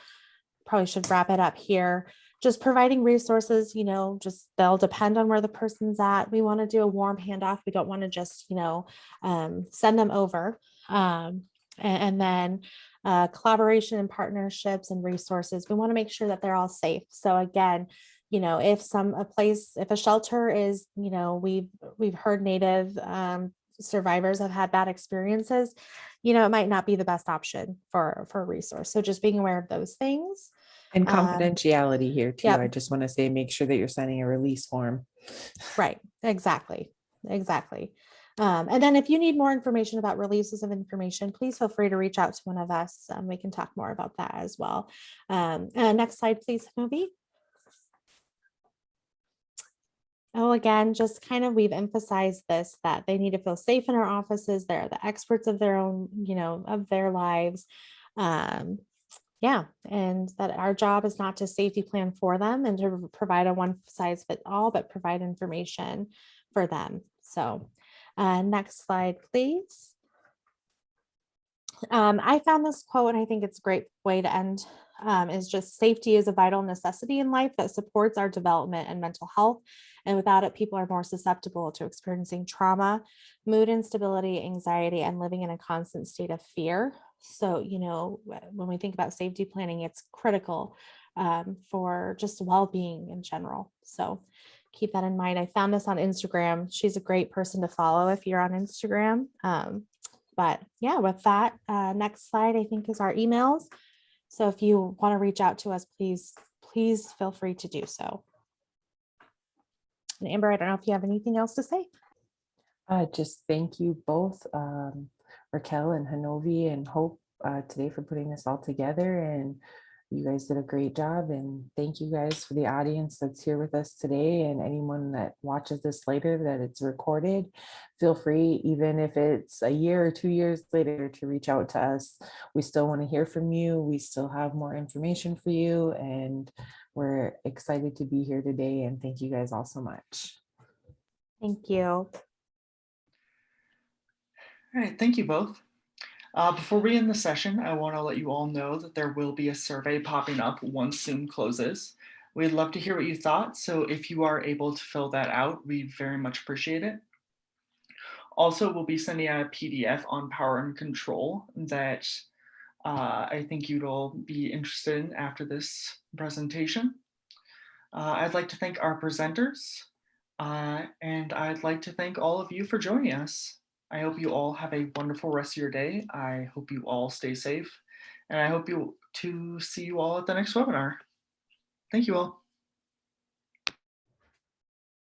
probably should wrap it up here. Just providing resources, they'll depend on where the person's at. We want to do a warm handoff. We don't want to just, send them over. And then collaboration and partnerships and resources. We want to make sure that they're all safe. So again, if a shelter is, we've heard Native survivors have had bad experiences, it might not be the best option for a resource. So just being aware of those things. And confidentiality here too. Yep. I just want to say, make sure that you're signing a release form. Right. Exactly. And then if you need more information about releases of information, please feel free to reach out to one of us. We can talk more about that as well. Next slide, please, Moby. Oh, again, just kind of, we've emphasized this, that they need to feel safe in our offices. They're the experts of their own, of their lives. And that our job is not to safety plan for them and to provide a one size fits all, but provide information for them. So next slide, please. I found this quote, and I think it's a great way to end, is just safety is a vital necessity in life that supports our development and mental health. And without it, people are more susceptible to experiencing trauma, mood instability, anxiety, and living in a constant state of fear. So, when we think about safety planning, it's critical for just well-being in general. So keep that in mind. I found this on Instagram. She's a great person to follow if you're on Instagram. But yeah, with that, next slide, I think, is our emails. So if you want to reach out to us, please feel free to do so. And Amber, I don't know if you have anything else to say. Just thank you both, Raquel and Hanovi and Hope, today for putting this all together. And you guys did a great job. And thank you guys for the audience that's here with us today, and anyone that watches this later that it's recorded. Feel free, even if it's a year or 2 years later, to reach out to us. We still want to hear from you. We still have more information for you. And we're excited to be here today. And thank you guys all so much. Thank you. All right, thank you both. Before we end the session, I want to let you all know that there will be a survey popping up once Zoom closes. We'd love to hear what you thought, so if you are able to fill that out, we'd very much appreciate it. Also, we'll be sending out a PDF on power and control that I think you'd all be interested in after this presentation. I'd like to thank our presenters, and I'd like to thank all of you for joining us. I hope you all have a wonderful rest of your day. I hope you all stay safe, and I hope to see you all at the next webinar. Thank you all.